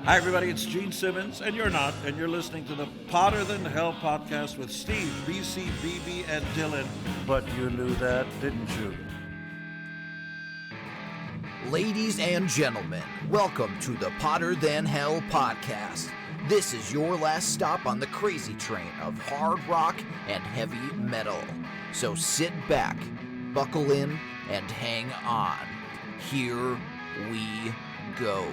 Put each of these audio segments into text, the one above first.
Hi, everybody. It's Gene Simmons, and you're not, and you're listening to the Potter Than Hell podcast with Steve, BC, BB, and Dylan. But you knew that, didn't you? Ladies and gentlemen, welcome to the Potter Than Hell podcast. This is your last stop on the crazy train of hard rock and heavy metal. So sit back, buckle in, and hang on. Here we go.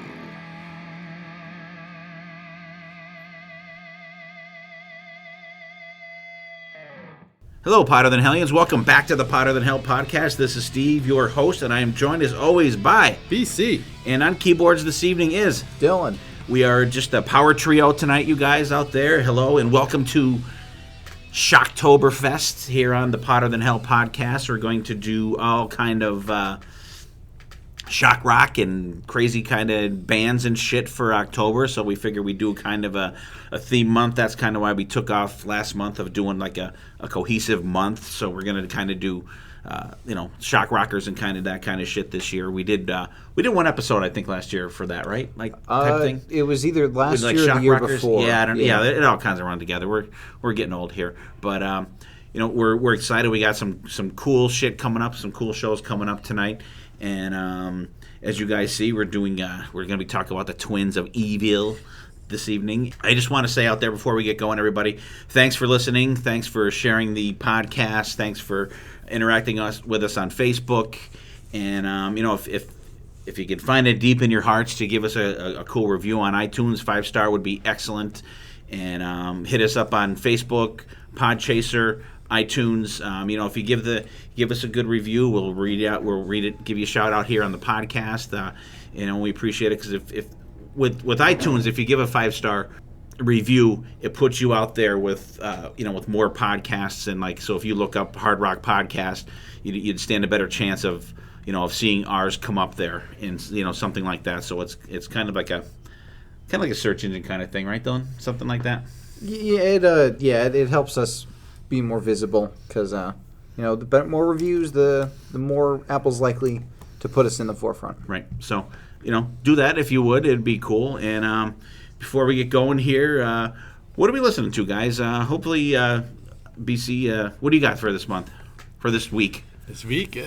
Hello, Potter Than Hellions. Welcome back to the Potter Than Hell podcast. This is Steve, your host, and I am joined as always by BC. And on keyboards this evening is Dylan. We are just a power trio tonight, you guys out there. Hello, and welcome to Shocktoberfest here on the Potter Than Hell podcast. We're going to do all kind of shock rock and crazy kind of bands and shit for October, so we figure we do kind of a theme month. That's kind of why we took off last month of doing like a cohesive month. So we're going to kind of do shock rockers and kind of that kind of shit this year. We did one episode I think last year for that, right? Like type thing. It was either last like year or the year rockers. before. Yeah, it all kinds of run together. We're getting old here, but we're excited. We got some cool shit coming up, some cool shows coming up tonight. And as you guys see, we're going to be talking about the Twins of Evil this evening. I just want to say out there before we get going, everybody, thanks for listening. Thanks for sharing the podcast. Thanks for interacting with us on Facebook. And if you can find it deep in your hearts to give us a cool review on iTunes, 5-star would be excellent. And hit us up on Facebook, Podchaser, iTunes. If you give us a good review, we'll read it, give you a shout out here on the podcast. We appreciate it because if with iTunes, if you give a 5-star review, it puts you out there with with more podcasts, and so if you look up Hard Rock Podcast, you'd stand a better chance of seeing ours come up there and something like that. So it's kind of like a search engine kind of thing, right, Dylan? Something like that. Yeah, it helps us be more visible because the more reviews, the more Apple's likely to put us in the forefront. Right. So do that if you would. It'd be cool. And before we get going here, what are we listening to, guys? Hopefully, BC, what do you got for this month, for this week? This week,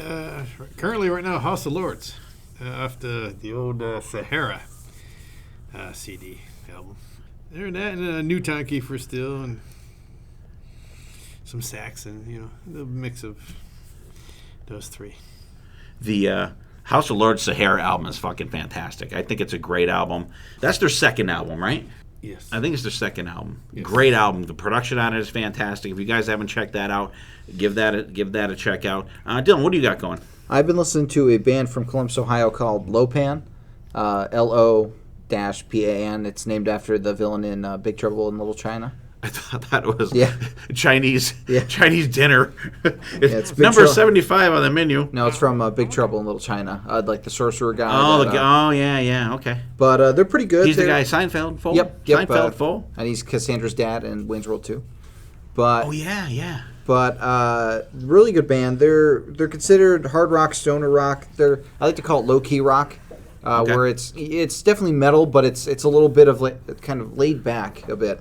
currently right now, House of Lords, off the old Sahara CD album. There and that, and a new Time Kiefer still, and some sax, and the mix of those three. The House of Lords Sahara album is fucking fantastic. I think it's a great album. That's their second album, right? Yes. I think it's their second album. Yes. Great album. The production on it is fantastic. If you guys haven't checked that out, give that a check out. Dylan, what do you got going? I've been listening to a band from Columbus, Ohio called Lopan, Lo-Pan. It's named after the villain in Big Trouble in Little China. I thought it was Chinese dinner. It's number 75 on the menu. No, it's from Big Trouble in Little China, like the sorcerer guy. Okay. But they're pretty good. He's the guy Seinfeld, Full? Yep. Seinfeld, Full? And he's Cassandra's dad in Wayne's World 2. But really good band. They're considered hard rock, stoner rock. I like to call it low key rock, where it's definitely metal, but it's a little bit of kind of laid back a bit.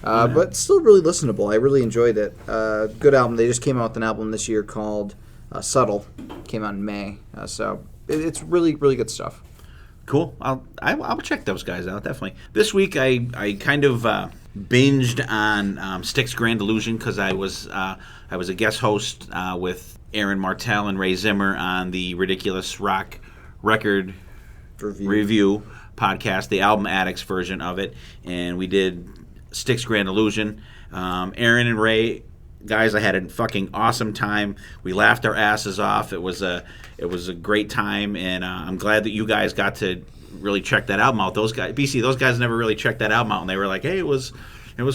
But still really listenable. I really enjoyed it. Good album. They just came out with an album this year called Subtle. Came out in May. So it's really, really good stuff. Cool. I'll check those guys out, definitely. This week I kind of binged on Styx Grand Illusion because I was a guest host with Aaron Martell and Ray Zimmer on the Ridiculous Rock Record Review podcast, the Album Addicts version of it, and we did Styx Grand Illusion. Aaron and Ray, guys, I had a fucking awesome time. We laughed our asses off. It was a great time, and I'm glad that you guys got to really check that album out. Those guys never really checked that album out, and they were like, hey, it was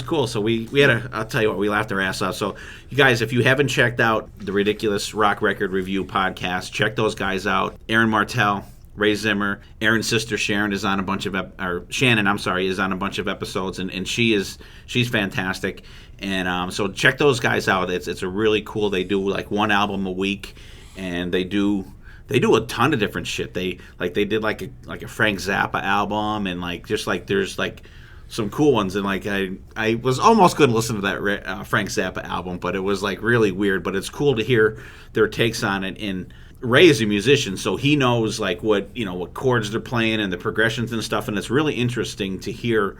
cool. So we had I'll tell you what, we laughed our ass off. So you guys, if you haven't checked out the Ridiculous Rock Record Review podcast, check those guys out. Aaron Martell, Ray Zimmer, Aaron's sister Shannon is on a bunch of episodes, and she's fantastic. And so check those guys out. It's a really cool. They do like one album a week, and they do they do a ton of different shit. They did like a Frank Zappa album, and like just like there's like some cool ones. And like I was almost going to listen to that Frank Zappa album, but it was like really weird. But it's cool to hear their takes on it. And Ray is a musician, so he knows like what chords they're playing and the progressions and stuff. And it's really interesting to hear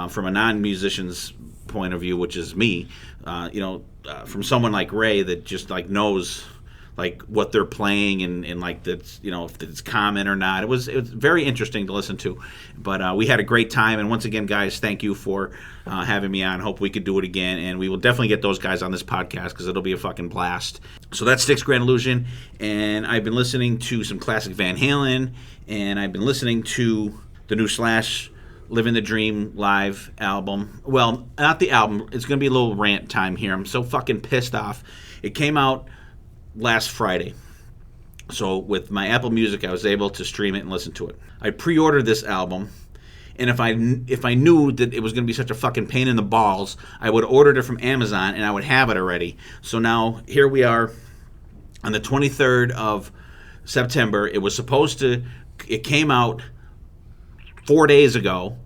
from a non-musician's point of view, which is me. From someone like Ray that just like knows like what they're playing and like that's if it's common or not. It was very interesting to listen to, but we had a great time. And once again, guys, thank you for having me on. Hope we could do it again, and we will definitely get those guys on this podcast because it'll be a fucking blast. So that's Styx Grand Illusion, and I've been listening to some classic Van Halen, and I've been listening to the new Slash Living the Dream live album. Well, not the album. It's going to be a little rant time here. I'm so fucking pissed off. It came out last Friday. So with my Apple Music, I was able to stream it and listen to it. I pre-ordered this album, and if I knew that it was going to be such a fucking pain in the balls, I would have ordered it from Amazon and I would have it already. So now here we are on the 23rd of September. It came out 4 days ago.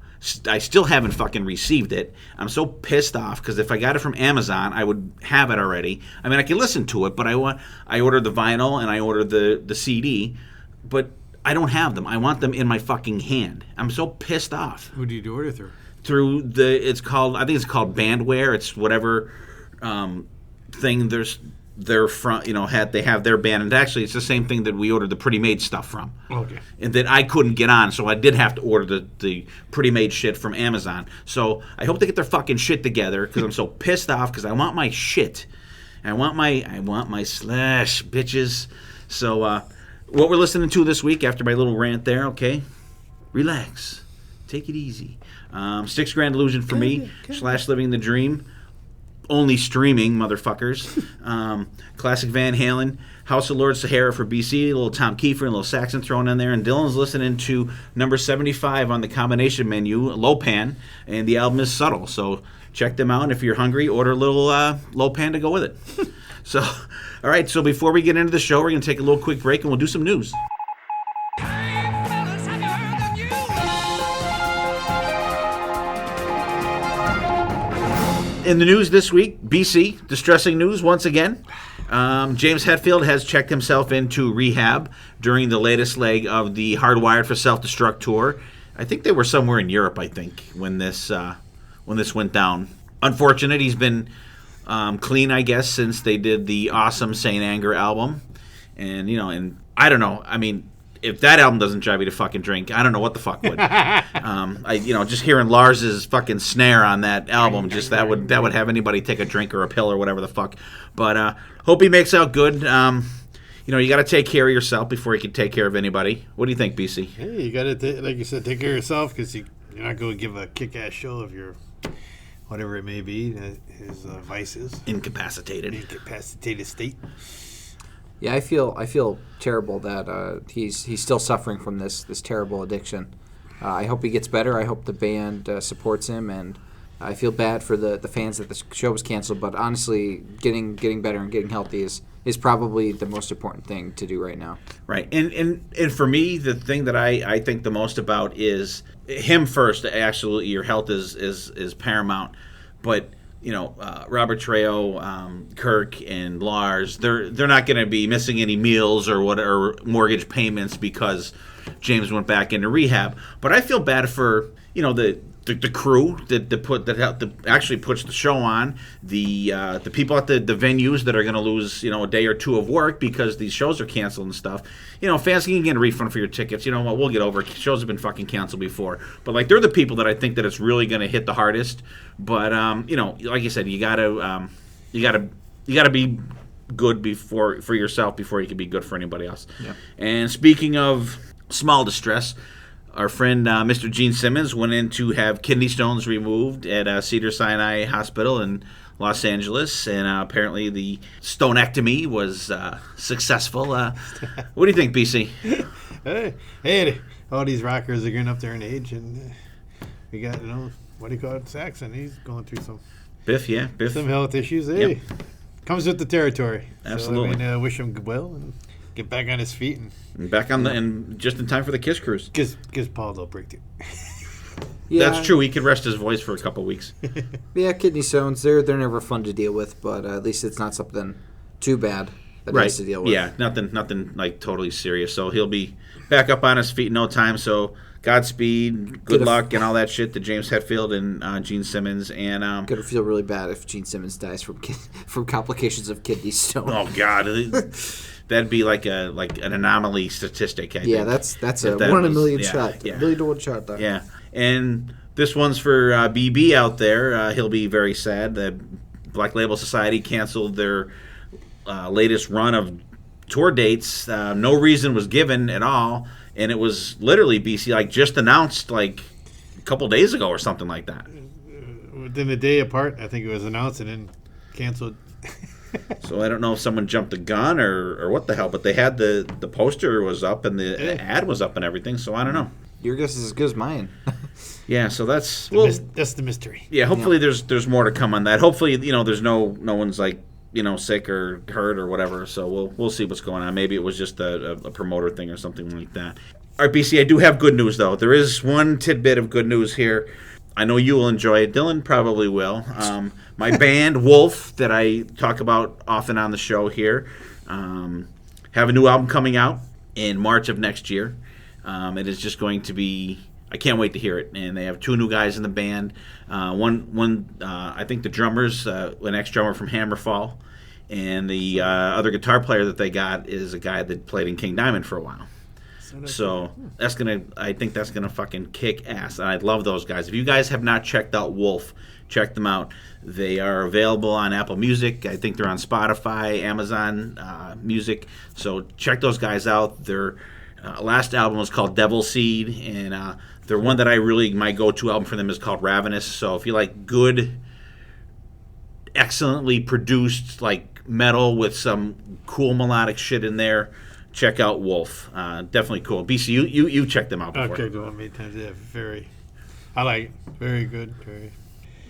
I still haven't fucking received it. I'm so pissed off because if I got it from Amazon, I would have it already. I mean, I can listen to it, but I ordered the vinyl and I ordered the CD, but I don't have them. I want them in my fucking hand. I'm so pissed off. Who did you order through? Through I think it's called Bandware. It's whatever thing their front, they have their band, and actually it's the same thing that we ordered the Pretty Made stuff from. Okay. And that I couldn't get on, so I did have to order the Pretty Made shit from Amazon. So I hope they get their fucking shit together because I'm so pissed off because I want my shit. I want my Slash, bitches. So what we're listening to this week after my little rant there, okay? Relax. Take it easy. Styx Grand Illusion for me, Slash Living the Dream. Only streaming, motherfuckers. Classic Van Halen, House of Lords, Sahara for BC, a little Tom Kiefer, a little Saxon thrown in there, and Dylan's listening to number 75 on the combination menu, Lopan, and the album is Subtle. So check them out, and if you're hungry, order a little Lopan to go with it. So, all right, so before we get into the show, we're going to take a little quick break, and we'll do some news. In the news this week, BC, distressing news once again. James Hetfield has checked himself into rehab during the latest leg of the Hardwired for Self-Destruct tour. I think they were somewhere in Europe, when this went down. Unfortunate, he's been clean, I guess, since they did the awesome Saint Anger album. And, and I don't know. I mean, if that album doesn't drive you to fucking drink, I don't know what the fuck would. Just hearing Lars's fucking snare on that album, just that would have anybody take a drink or a pill or whatever the fuck. But hope he makes out good. You got to take care of yourself before you can take care of anybody. What do you think, BC? Hey, you got to, like you said, take care of yourself because you're not going to give a kick-ass show of your whatever it may be, his vices. Incapacitated state. Yeah, I feel terrible that he's still suffering from this terrible addiction. I hope he gets better. I hope the band supports him, and I feel bad for the fans that the show was canceled. But honestly, getting better and getting healthy is probably the most important thing to do right now. Right, and for me, the thing that I think the most about is him first. Absolutely, your health is paramount, but. Robert Trejo, Kirk, and Lars, they're not going to be missing any meals or mortgage payments because James went back into rehab. But I feel bad for the crew that actually puts the show on, the people at the venues that are going to lose a day or two of work because these shows are canceled and stuff. Fans can get a refund for your tickets. You know what? We'll get over it. Shows have been fucking canceled before, but they're the people that I think that it's really going to hit the hardest. But like you said, you gotta be good for yourself before you can be good for anybody else. Yeah. And speaking of small distress. Our friend Mr. Gene Simmons went in to have kidney stones removed at Cedars-Sinai Hospital in Los Angeles, and apparently the stonectomy was successful. What do you think, BC? Hey, all these rockers are getting up there in age, and we got, what do you call it, Saxon. He's going through some Biff. Some health issues. Hey, comes with the territory. Absolutely. So, wish him well, and get back on his feet And back on and just in time for the Kiss cruise. gives Paul a little breakthrough. Yeah, That's true. He could rest his voice for a couple weeks. Yeah, kidney stones, they're never fun to deal with, but at least it's not something too bad that he has to deal with. Yeah, nothing like totally serious. So he'll be back up on his feet in no time. So Godspeed, good luck, and all that shit to James Hetfield and Gene Simmons. And Gonna feel really bad if Gene Simmons dies from complications of kidney stone. oh god, that'd be like an anomaly statistic. I think. That's If a that 1 in a was- million yeah, shot. yeah. Million to one shot there. Yeah, and this one's for BB out there. He'll be very sad. The Black Label Society canceled their latest run of tour dates. No reason was given at all, and it was literally BC like just announced like a couple days ago or something like that. Within a day apart, I think it was announced and then canceled. So I don't know if someone jumped the gun or what the hell, but they had the poster was up and the ad was up and everything. So I don't know. Your guess is as good as mine. Yeah, so that's That's the mystery. yeah. Hopefully there's more to come on that. Hopefully there's no one's like sick or hurt or whatever. So we'll see what's going on. Maybe it was just a promoter thing or something like that. All right, BC, I do have good news though. There is one tidbit of good news here. I know you will enjoy it. Dylan probably will. My band Wolf that I talk about often on the show here have a new album coming out in March of next year. It is just going to be. I can't wait to hear it. And they have 2 new guys in the band. One, I think the drummer's an ex-drummer from Hammerfall, and the other guitar player that they got is a guy that played in King Diamond for a while. So I think that's gonna fucking kick ass. And I love those guys. If you guys have not checked out Wolf, check them out. They are available on Apple Music. I think they're on Spotify, Amazon Music. So check those guys out. Their last album was called Devil Seed, and the one that my go-to album for them is called Ravenous. So if you like good, excellently produced like metal with some cool melodic shit in there, check out Wolf. Definitely cool. BC, you checked them out before. Okay, go on many times. Yeah, I like it. Very good. Very.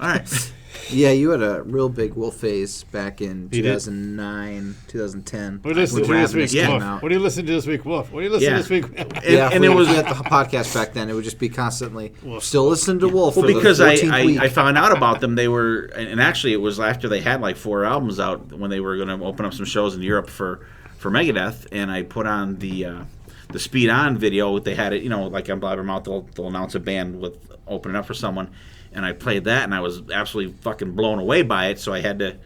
All right. Yeah, you had a real big Wolf phase back in He did. 2009, 2010. What do you listen when to this Ravenous week, came Wolf? out. What do you listen to this week, Wolf? What do you listen Yeah. to this week? And it was at the podcast back then. It would just be constantly Wolf. still listening to Wolf. well for because the 14th week. I found out about them. They were, and actually it was after they had like 4 albums out when they were going to open up some shows in Europe for Megadeth, and I put on the Speed On video. They had it, like on Blabbermouth, they'll announce a band with opening up for someone, and I played that, and I was absolutely fucking blown away by it. So I had to,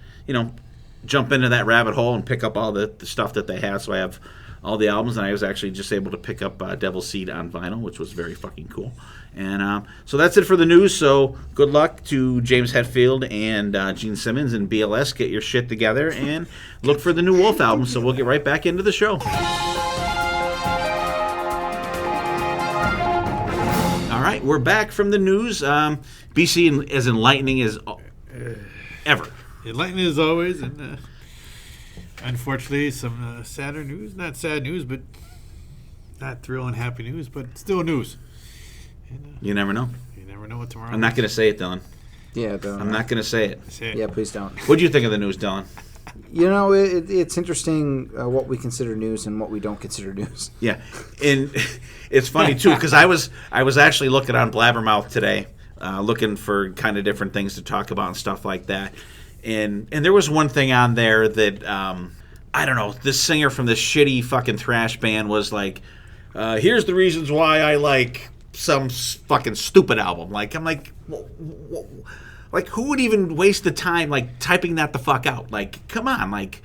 jump into that rabbit hole and pick up all the stuff that they had. So I have all the albums, and I was actually just able to pick up Devil Seed on vinyl, which was very fucking cool. And so that's it for the news. So good luck to James Hetfield and Gene Simmons and BLS. Get your shit together and look for the new Wolf album. So we'll get right back into the show. All right, we're back from the news. BC as enlightening as ever. Enlightening as always, and unfortunately, some sadder news. Not sad news, but not thrilling, happy news, but still news. And, You never know. you never know what tomorrow. I'm not going to say it, Dylan. yeah, don't. I'm not going to say it. Say it. Yeah, please don't. What do you think of the news, Dylan? It's interesting what we consider news and what we don't consider news. Yeah, and it's funny too because I was actually looking on Blabbermouth today, looking for kind of different things to talk about and stuff like that, and there was one thing on there that I don't know. This singer from this shitty fucking thrash band was like, "Here's the reasons why I like some fucking stupid album." Like I'm like. Like, who would even waste the time, like, typing that the fuck out? Like, come on, like,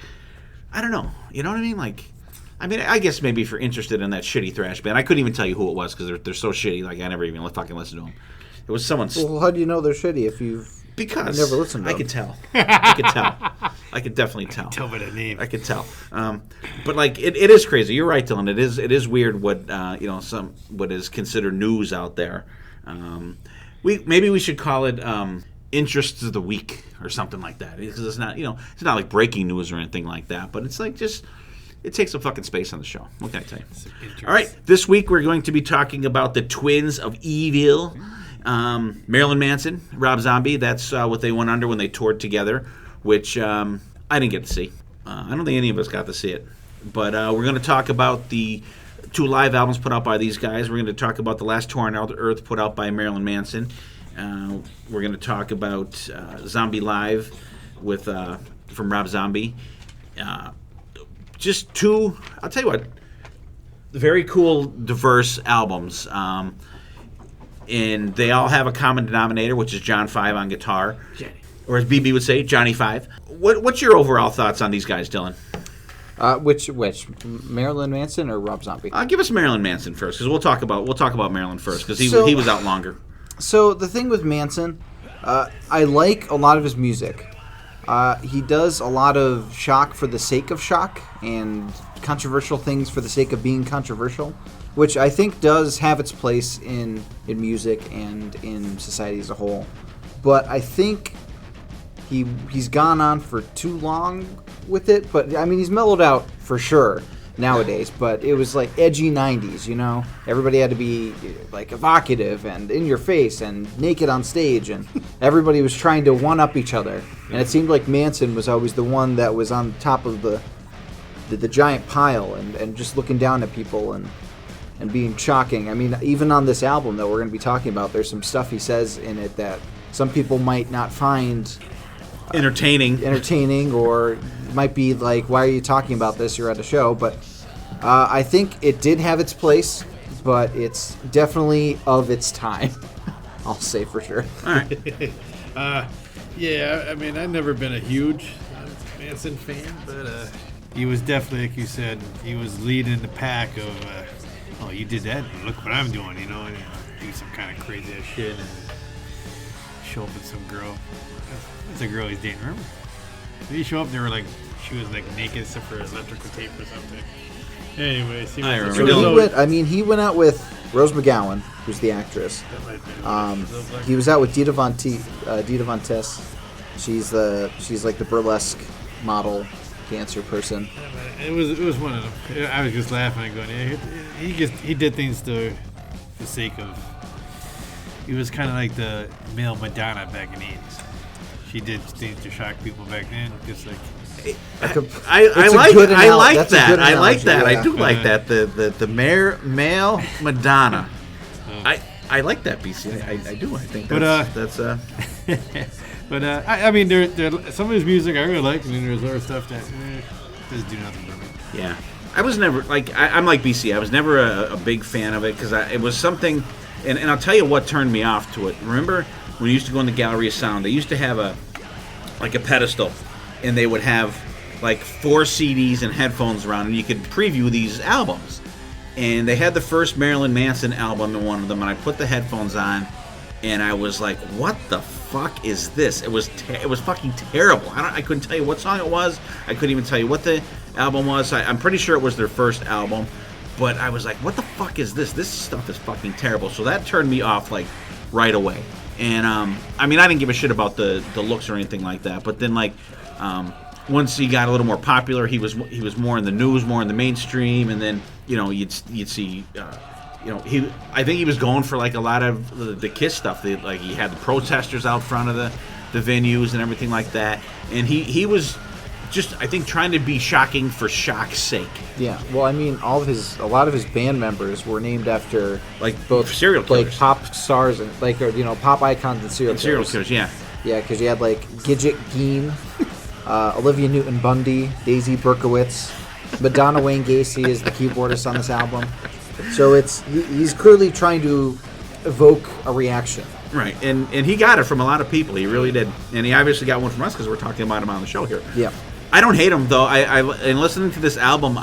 I don't know. You know what I mean? Like, I guess maybe if you're interested in that shitty thrash band. I couldn't even tell you who it was because they're so shitty, like, I never even fucking listened to them. It was someone's... Well, how do you know they're shitty if you've Because never listened to I them? could tell. I could tell. I could definitely tell. Tell by the name. I could tell. But like it is crazy. You're right, Dylan. It is weird what what is considered news out there. Maybe we should call it interests of the week or something like that, because it's not it's not like breaking news or anything like that. But it's like just it takes up fucking space on the show. What can I tell you? All right, this week we're going to be talking about the Twins of Evil. Marilyn Manson, Rob Zombie, that's what they went under when they toured together, which I didn't get to see. I don't think any of us got to see it. But we're going to talk about the 2 live albums put out by these guys. We're going to talk about the last tour on Earth put out by Marilyn Manson. We're going to talk about Zombie Live with from Rob Zombie. Just 2, I'll tell you what, very cool, diverse albums. And they all have a common denominator, which is John 5 on guitar. Or as BB would say, Johnny 5. What's your overall thoughts on these guys, Dylan? Which Marilyn Manson or Rob Zombie? Give us Marilyn Manson first, because we'll talk about Marilyn first, because he was out longer. So the thing with Manson, I like a lot of his music. He does a lot of shock for the sake of shock and controversial things for the sake of being controversial, which I think does have its place in music and in society as a whole. But I think he's gone on for too long with it. But I mean, he's mellowed out for sure nowadays. But it was like edgy 90s, you know? Everybody had to be like evocative and in your face and naked on stage, and everybody was trying to one-up each other. And it seemed like Manson was always the one that was on top of the giant pile and just looking down at people and being shocking. I mean, even on this album that we're going to be talking about, there's some stuff he says in it that some people might not find entertaining, or might be like, why are you talking about this? You're at a show. But I think it did have its place, but it's definitely of its time. I'll say for sure. All right. Yeah, I mean, I've never been a huge Manson fan, but he was definitely, like you said, he was leading the pack of, oh, you did that? Look what I'm doing, you know, and do some kind of crazy ass shit and show up with some girl. That's a girl he's dating, remember? Did he show up? They were like, she was like naked except for electrical tape or something. Anyways, he I was remember. He went out with Rose McGowan, who's the actress. He was out with Dita Von Tess. She's like the burlesque model dancer person. It was one of them. I was just laughing and going, yeah, he did things to the sake of. He was kind of like the male Madonna back in the 80s. She did things to shock people back then, just like. I like that. I do like that. The male Madonna. I like that, BC. I do. I think that's. But I mean, there some of his music I really like, and then there's other stuff that doesn't do nothing for me. Yeah, I was never like I'm like BC. I was never a big fan of it because it was something, and I'll tell you what turned me off to it. Remember when we used to go in the Gallery of Sound? They used to have a pedestal, and they would have like 4 CDs and headphones around, and you could preview these albums. And they had the first Marilyn Manson album in one of them, and I put the headphones on, and I was like, "What the fuck is this?" It was fucking terrible. I couldn't tell you what song it was. I couldn't even tell you what the album was. I'm pretty sure it was their first album, but I was like, "What the fuck is this? This stuff is fucking terrible." So that turned me off like right away. And I mean, I didn't give a shit about the looks or anything like that. But then like once he got a little more popular, he was more in the news, more in the mainstream, and then you'd see. I think he was going for like a lot of the KISS stuff. Like he had the protesters out front of the venues and everything like that. And he was just, I think, trying to be shocking for shock's sake. Yeah. Well, I mean, a lot of his band members were named after like both serial killers, like pop stars and like pop icons and serial killers. Yeah. Yeah, because you had like Gidget Gein, Olivia Newton-Bundy, Daisy Berkowitz, Madonna Wayne Gacy is the keyboardist on this album. So he's clearly trying to evoke a reaction. Right, and he got it from a lot of people. He really did, and he obviously got one from us because we're talking about him on the show here. Yeah, I don't hate him though. In listening to this album,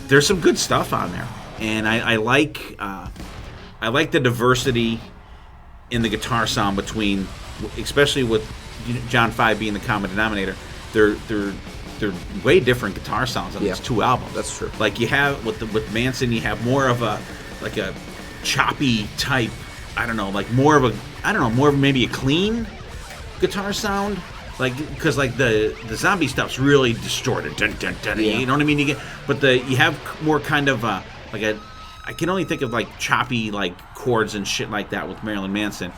there's some good stuff on there, and I like the diversity in the guitar sound between, especially with John 5 being the common denominator. They're way different guitar sounds on these 2 albums. That's true. Like you have with Manson, you have more of a choppy type. I don't know, like more of maybe a clean guitar sound, like because like the zombie stuff's really distorted. Dun, dun, dun, yeah. You know what I mean? You have more kind of I can only think of like choppy like chords and shit like that with Marilyn Manson,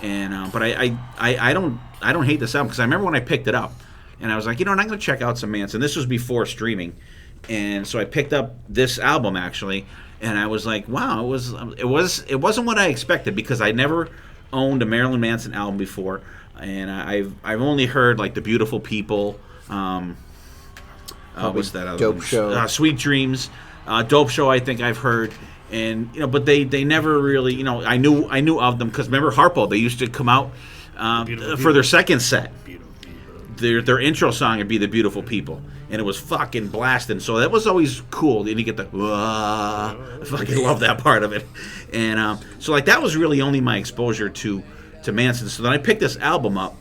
and but I don't hate this album because I remember when I picked it up and I was like, I'm going to check out some Manson. This was before streaming, And so I picked up this album actually, and I was like, wow, it wasn't what I expected, because I never owned a Marilyn Manson album before, and I've only heard like The Beautiful People, what's that other Dope one? Show, Sweet Dreams, Dope Show. I think I've heard, and but they never really, I knew of them because remember Harpo, they used to come out for their second set. Their intro song would be The Beautiful People, and it was fucking blasting. So that was always cool. And you get the, I fucking love that part of it. And so like that was really only my exposure to Manson. So then I picked this album up,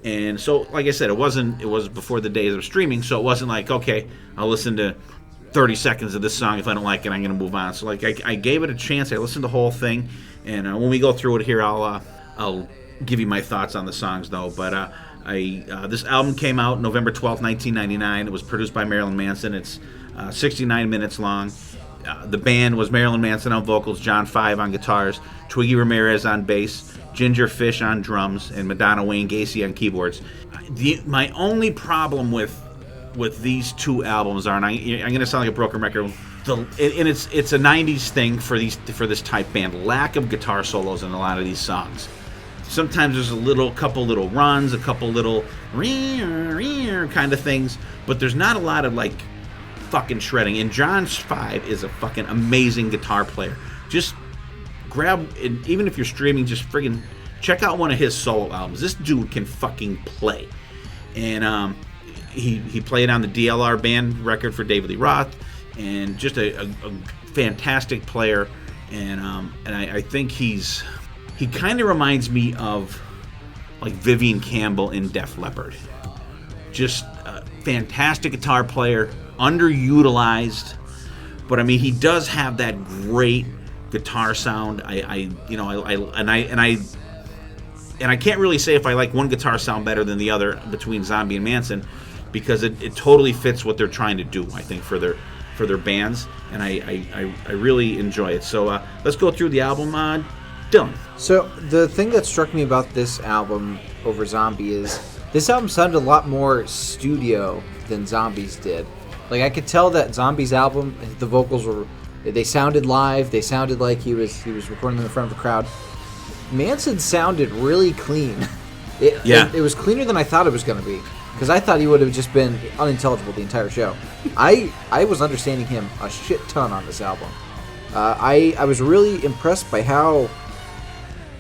and so like I said, it was before the days of streaming, so it wasn't like, okay, I'll listen to 30 seconds of this song. If I don't like it, I'm going to move on. So like I gave it a chance. I listened to the whole thing, and when we go through it here, I'll give you my thoughts on the songs though. But this album came out November 12th, 1999. It was produced by Marilyn Manson. It's 69 minutes long. The band was Marilyn Manson on vocals, John Five on guitars, Twiggy Ramirez on bass, Ginger Fish on drums, and Madonna Wayne Gacy on keyboards. My only problem with these two albums are, and I'm going to sound like a broken record, and it's a 90s thing for this type band, lack of guitar solos in a lot of these songs. Sometimes there's a couple little runs, a couple little kind of things, but there's not a lot of like fucking shredding. And John Five is a fucking amazing guitar player. Just grab, and even if you're streaming, just friggin' check out one of his solo albums. This dude can fucking play. And he played on the DLR band record for David Lee Roth, and just a fantastic player. And I think he kind of reminds me of like Vivian Campbell in Def Leppard. Just a fantastic guitar player, underutilized, but I mean he does have that great guitar sound. I can't really say if I like one guitar sound better than the other between Zombie and Manson, because it totally fits what they're trying to do, I think, for their bands, and I really enjoy it. So let's go through the album. Dylan. So the thing that struck me about this album over Zombie is this album sounded a lot more studio than Zombie's did. Like I could tell that Zombie's album, the vocals they sounded live. They sounded like he was recording them in front of a crowd. Manson sounded really clean. It was cleaner than I thought it was going to be, because I thought he would have just been unintelligible the entire show. I was understanding him a shit ton on this album. I was really impressed by how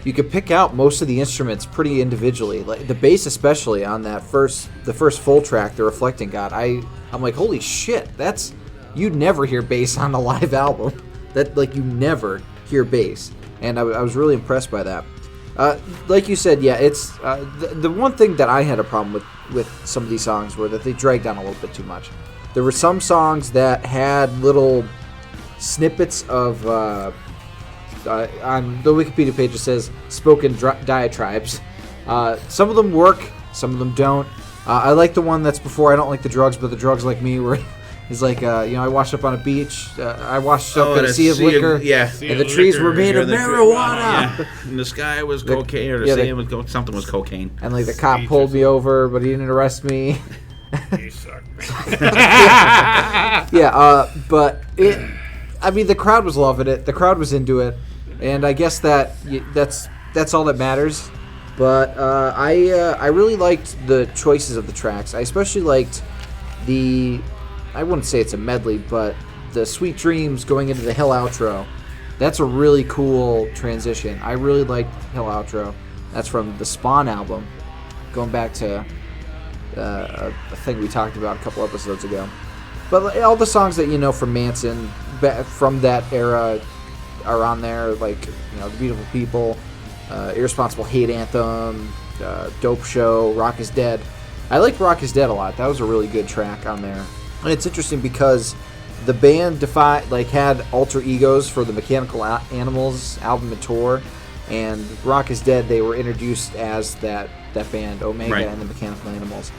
you could pick out most of the instruments pretty individually, like the bass especially on the first full track, the Reflecting God. I'm like, holy shit, you'd never hear bass on a live album. That like you never hear bass, and I was really impressed by that. Like you said, yeah, it's the one thing that I had a problem with some of these songs were that they dragged on a little bit too much. There were some songs that had little snippets of on the Wikipedia page it says spoken diatribes. Some of them work, some of them don't. I like the one that's before I don't like the drugs, but the drugs like me, where he's like, I washed up on a beach. I washed up in a sea of liquor. And the trees were made of marijuana. Yeah. And the sky was cocaine, or the sand was something was cocaine. And like the cop pulled me over, but he didn't arrest me. You suck, man. But the crowd was loving it. The crowd was into it, and I guess that's all that matters. But I really liked the choices of the tracks. I especially liked I wouldn't say it's a medley, but the Sweet Dreams going into the Hell outro. That's a really cool transition. I really liked Hell outro. That's from the Spawn album, going back to a thing we talked about a couple episodes ago. But all the songs that you know from Manson from that era are on there, like The Beautiful People, Irresponsible Hate Anthem, Dope Show, Rock is Dead. I like Rock is Dead a lot. That was a really good track on there. And it's interesting because the band had alter egos for the Mechanical Animals album and tour, and Rock is Dead, they were introduced as that band, Omega, right, and the Mechanical Animals.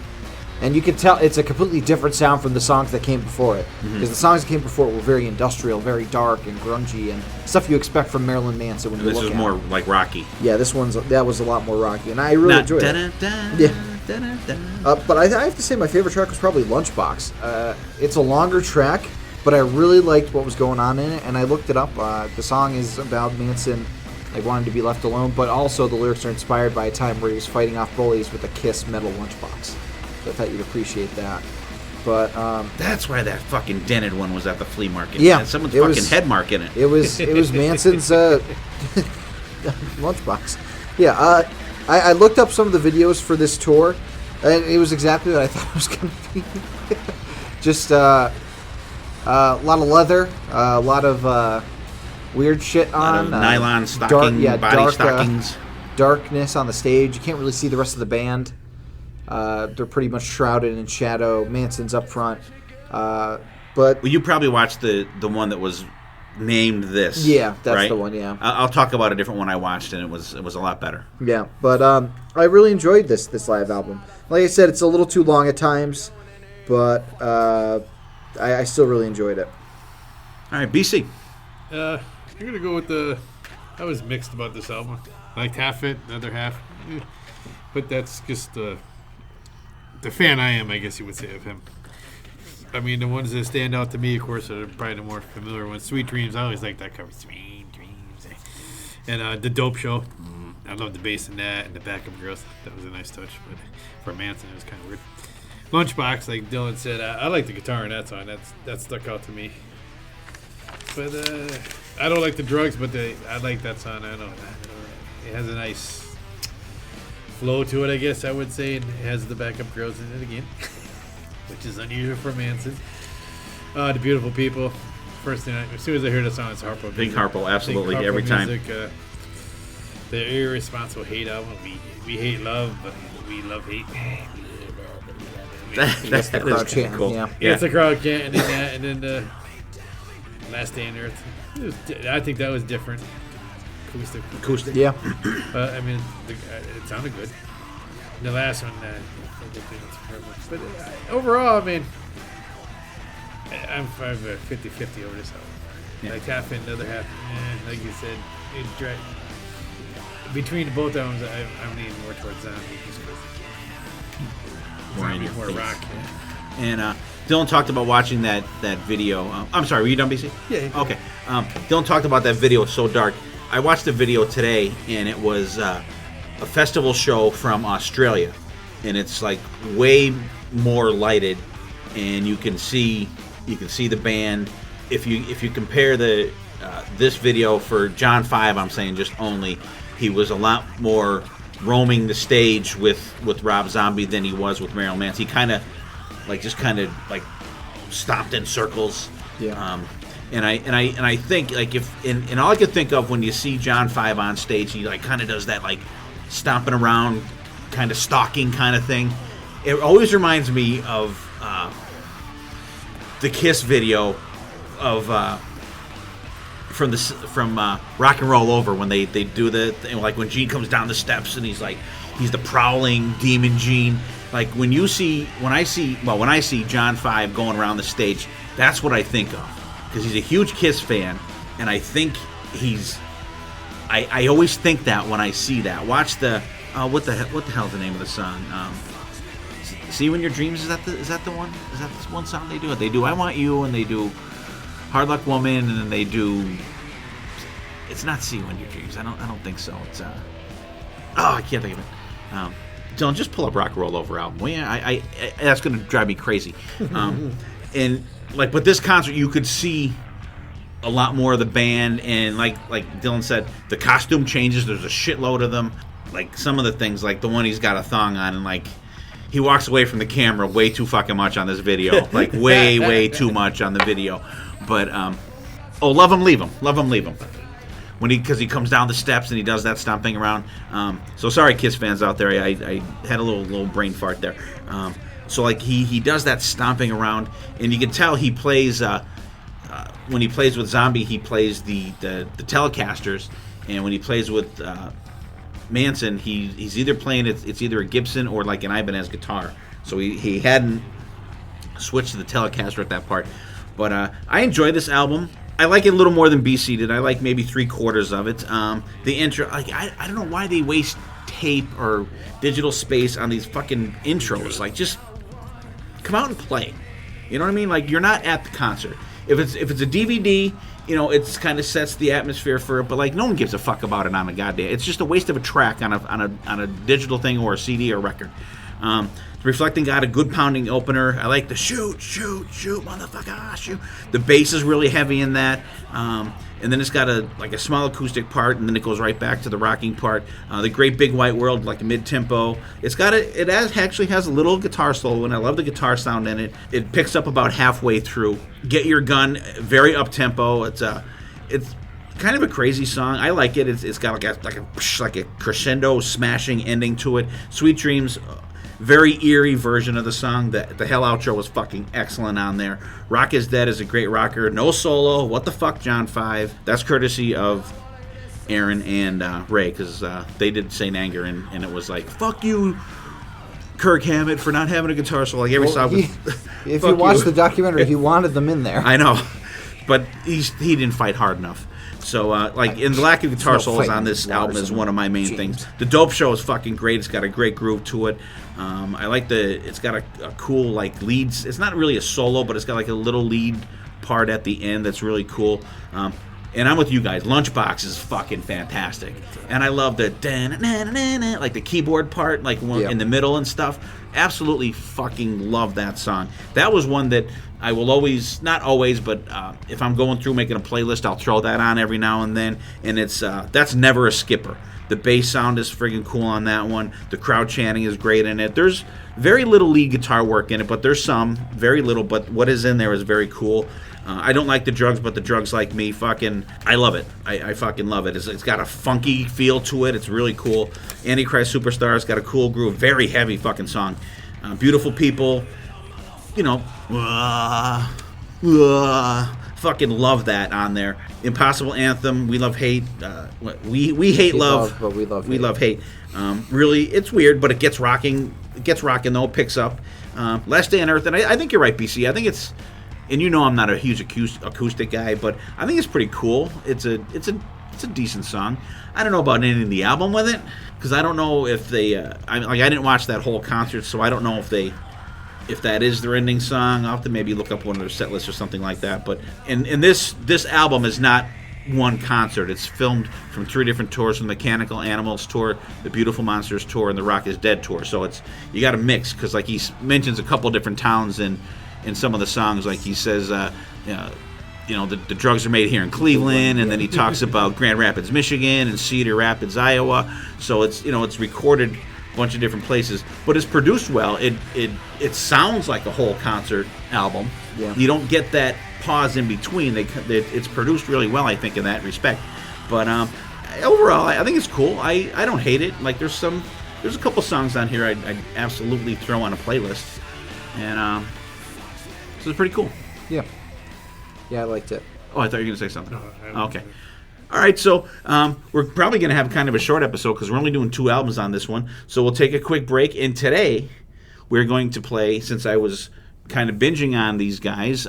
And you can tell it's a completely different sound from the songs that came before it. Because the songs that came before it were very industrial, very dark and grungy, and stuff you expect from Marilyn Manson when you look at it. This was more like Rocky. Yeah, that was a lot more rocky, and I really enjoyed it. Yeah. But I have to say my favorite track was probably Lunchbox. It's a longer track, but I really liked what was going on in it, and I looked it up. The song is about Manson wanting to be left alone, but also the lyrics are inspired by a time where he was fighting off bullies with a Kiss metal lunchbox. So I thought you'd appreciate that. But that's why that fucking dented one was at the flea market. Yeah, it had someone's fucking head mark in it. It was Manson's lunchbox. Yeah, I looked up some of the videos for this tour, and it was exactly what I thought it was going to be. Just a lot of leather, a lot of weird shit on. Nylon stocking, body stockings. Darkness on the stage. You can't really see the rest of the band. They're pretty much shrouded in shadow. Manson's up front. But well, you probably watched the one that was named this. Yeah, that's right? the one. Yeah, I'll talk about a different one I watched, and it was a lot better. Yeah, but I really enjoyed this live album. Like I said, it's a little too long at times, but I still really enjoyed it. All right, BC. I'm gonna go with I was mixed about this album. Liked half it, the other half, but that's just the fan I am, I guess you would say, of him. I mean, the ones that stand out to me, of course, are probably the more familiar ones. Sweet Dreams, I always like that cover. Sweet Dreams. And The Dope Show. I love the bass in that, and the backup girls. That was a nice touch, but for Manson, it was kind of weird. Lunchbox, like Dylan said, I like the guitar in that song. That stuck out to me. But I don't like the drugs, but I like that song. I know that. It has a nice flow to it, I guess I would say. And it has the backup girls in it again, which is unusual for Manson. The Beautiful People. First thing, as soon as I hear the song, it's Harpo. Big Harpo, absolutely, Harpo every music, time. The Irresponsible Hate album. We hate love, but we love hate. That's the crowd chant. Cool. Yeah. It's the crowd chant, and then the Last Day on Earth. I think that was different. Acoustic. Yeah. I mean, it sounded good. The last one, but overall, I mean, I'm 50-50 over this album. Yeah. Like half in, the other half. Like you said, between both albums, I'm leaning more towards Zombie. Zombie's more rock. Yeah. And Dylan talked about watching that video. I'm sorry, were you done, BC? Yeah. Okay. Dylan talked about that video. It's so dark. I watched the video today, and it was a festival show from Australia, and it's like way more lighted, and you can see the band. If you compare this video for John 5, I'm saying just only, he was a lot more roaming the stage with Rob Zombie than he was with Marilyn Manson. He kind of stomped in circles. Yeah. And I think and all I could think of when you see John 5 on stage, he kind of does that stomping around, kind of stalking kind of thing. It always reminds me of the Kiss video of from Rock and Roll Over, when they do when Gene comes down the steps and he's the prowling demon Gene. When I see John 5 going around the stage, that's what I think of. Because he's a huge Kiss fan, and I think I always think that when I see that. Watch the what the hell's the name of the song? See You in Your Dreams. Is that the one? Is that this one song they do? They do I Want You, and they do Hard Luck Woman, and then they do. It's not See You in Your Dreams. I don't think so. It's I can't think of it. Dylan, just pull up Rock and Roll Over album. Well, yeah, I that's gonna drive me crazy. And but this concert, you could see a lot more of the band, and like Dylan said, the costume changes. There's a shitload of them. Some of the things, like the one he's got a thong on, and he walks away from the camera way too fucking much on this video. Way too much on the video. But Love Him, Leave Him. Because he comes down the steps and he does that stomping around. So sorry, Kiss fans out there. I had a little brain fart there. So he does that stomping around, and you can tell he plays when he plays with Zombie, he plays the Telecasters, and when he plays with Manson, he's either playing it's either a Gibson or an Ibanez guitar. So he hadn't switched to the Telecaster at that part. But I enjoy this album. I like it a little more than BC did. I like maybe 3/4 of it. The intro, I don't know why they waste tape or digital space on these fucking intros. Like, just come out and play. You know what I mean? Like, you're not at the concert. If it's a DVD, you know, it's kind of sets the atmosphere for it. But like, no one gives a fuck about it on a goddamn. It's just a waste of a track on a digital thing or a CD or record. Reflecting got a good pounding opener. I like the shoot, motherfucker, shoot. The bass is really heavy in that. And then it's got a small acoustic part, and then it goes right back to the rocking part. The Great Big White World, like a mid-tempo. It actually has a little guitar solo, and I love the guitar sound in it. It picks up about halfway through. Get Your Gun, very up-tempo. It's kind of a crazy song. I like it. It's got like a crescendo, smashing ending to it. Sweet Dreams. Very eerie version of the song. The Hell outro was fucking excellent on there. Rock is Dead is a great rocker. No solo. What the fuck, John 5. That's courtesy of Aaron and Ray, because they did Saint Anger, and it was like, fuck you, Kirk Hammett, for not having a guitar solo. Like every song was, if you watch the documentary, he wanted them in there. I know, but he didn't fight hard enough. So, and the lack of guitar solos on this album is one of my main things. The Dope Show is fucking great. It's got a great groove to it. I like it's got a cool, like, leads. It's not really a solo, but it's got, like, a little lead part at the end that's really cool. And I'm with you guys. Lunchbox is fucking fantastic. And I love the like the keyboard part, like in the middle and stuff. Absolutely fucking love that song. That was one that I will always, not always, but if I'm going through making a playlist, I'll throw that on every now and then. And that's never a skipper. The bass sound is friggin' cool on that one. The crowd chanting is great in it. There's very little lead guitar work in it, but there's some. Very little, but what is in there is very cool. I don't like the drugs, but the drugs like me. Fucking, I love it. I fucking love it. It's got a funky feel to it. It's really cool. Antichrist Superstar's got a cool groove. Very heavy fucking song. Beautiful People. You know, fucking love that on there. Impossible Anthem. We Love Hate. We hate love, but we love hate. We love hate. Really, it's weird, but it gets rocking. It gets rocking though. It picks up. Last Day on Earth, and I think you're right, BC. I think it's. And you know I'm not a huge acoustic guy, but I think it's pretty cool. It's a decent song. I don't know about ending the album with it, because I don't know if they. I didn't watch that whole concert, so I don't know if that is their ending song. I'll have to maybe look up one of their set lists or something like that. But and this album is not one concert. It's filmed from 3 different tours: the Mechanical Animals tour, the Beautiful Monsters tour, and the Rock is Dead tour. So you got to mix, because like he mentions a couple different towns in some of the songs. Like he says, the drugs are made here in Cleveland, and then he talks about Grand Rapids, Michigan, and Cedar Rapids, Iowa. So it's recorded a bunch of different places, but it's produced well. It sounds like a whole concert album. Yeah. You don't get that pause in between. It's produced really well, I think, in that respect. But overall, I think it's cool. I don't hate it. Like there's a couple songs on here I'd absolutely throw on a playlist, and so it's pretty cool. Yeah, I liked it. Oh, I thought you were going to say something. No, okay. All right, so we're probably going to have kind of a short episode, because we're only doing 2 albums on this one. So we'll take a quick break. And today we're going to play, since I was kind of binging on these guys,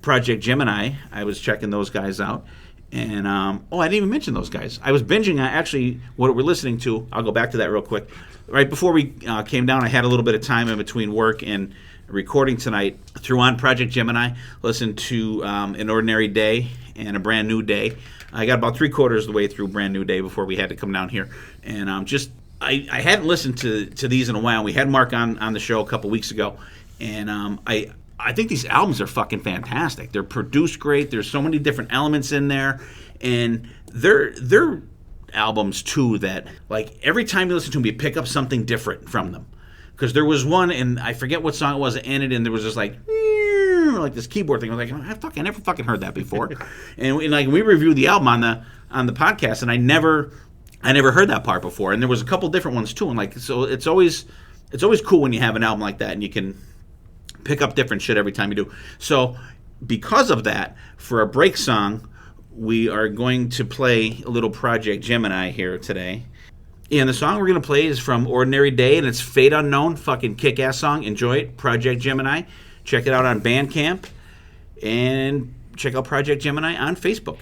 Project Gemini. I was checking those guys out. And, I didn't even mention those guys. I was binging on, actually, what we're listening to. I'll go back to that real quick. Right before we came down, I had a little bit of time in between work and recording tonight. Threw on Project Gemini, listened to An Ordinary Day and A Brand New Day. I got about 3/4 of the way through Brand New Day before we had to come down here. And I hadn't listened to these in a while. We had Mark on the show a couple weeks ago. And I think these albums are fucking fantastic. They're produced great. There's so many different elements in there. And they're albums, too, that, like, every time you listen to them, you pick up something different from them. Because there was one, and I forget what song it was, it ended, and there was just like this keyboard thing. I was like, I never fucking heard that before. and like we reviewed the album on the podcast, and I never heard that part before. And there was a couple different ones too. And like, so it's always cool when you have an album like that, and you can pick up different shit every time you do. So because of that, for a break song, we are going to play a little Project Gemini here today. And the song we're going to play is from Ordinary Day, and it's Fate Unknown. Fucking kick-ass song. Enjoy it. Project Gemini. Check it out on Bandcamp. And check out Project Gemini on Facebook.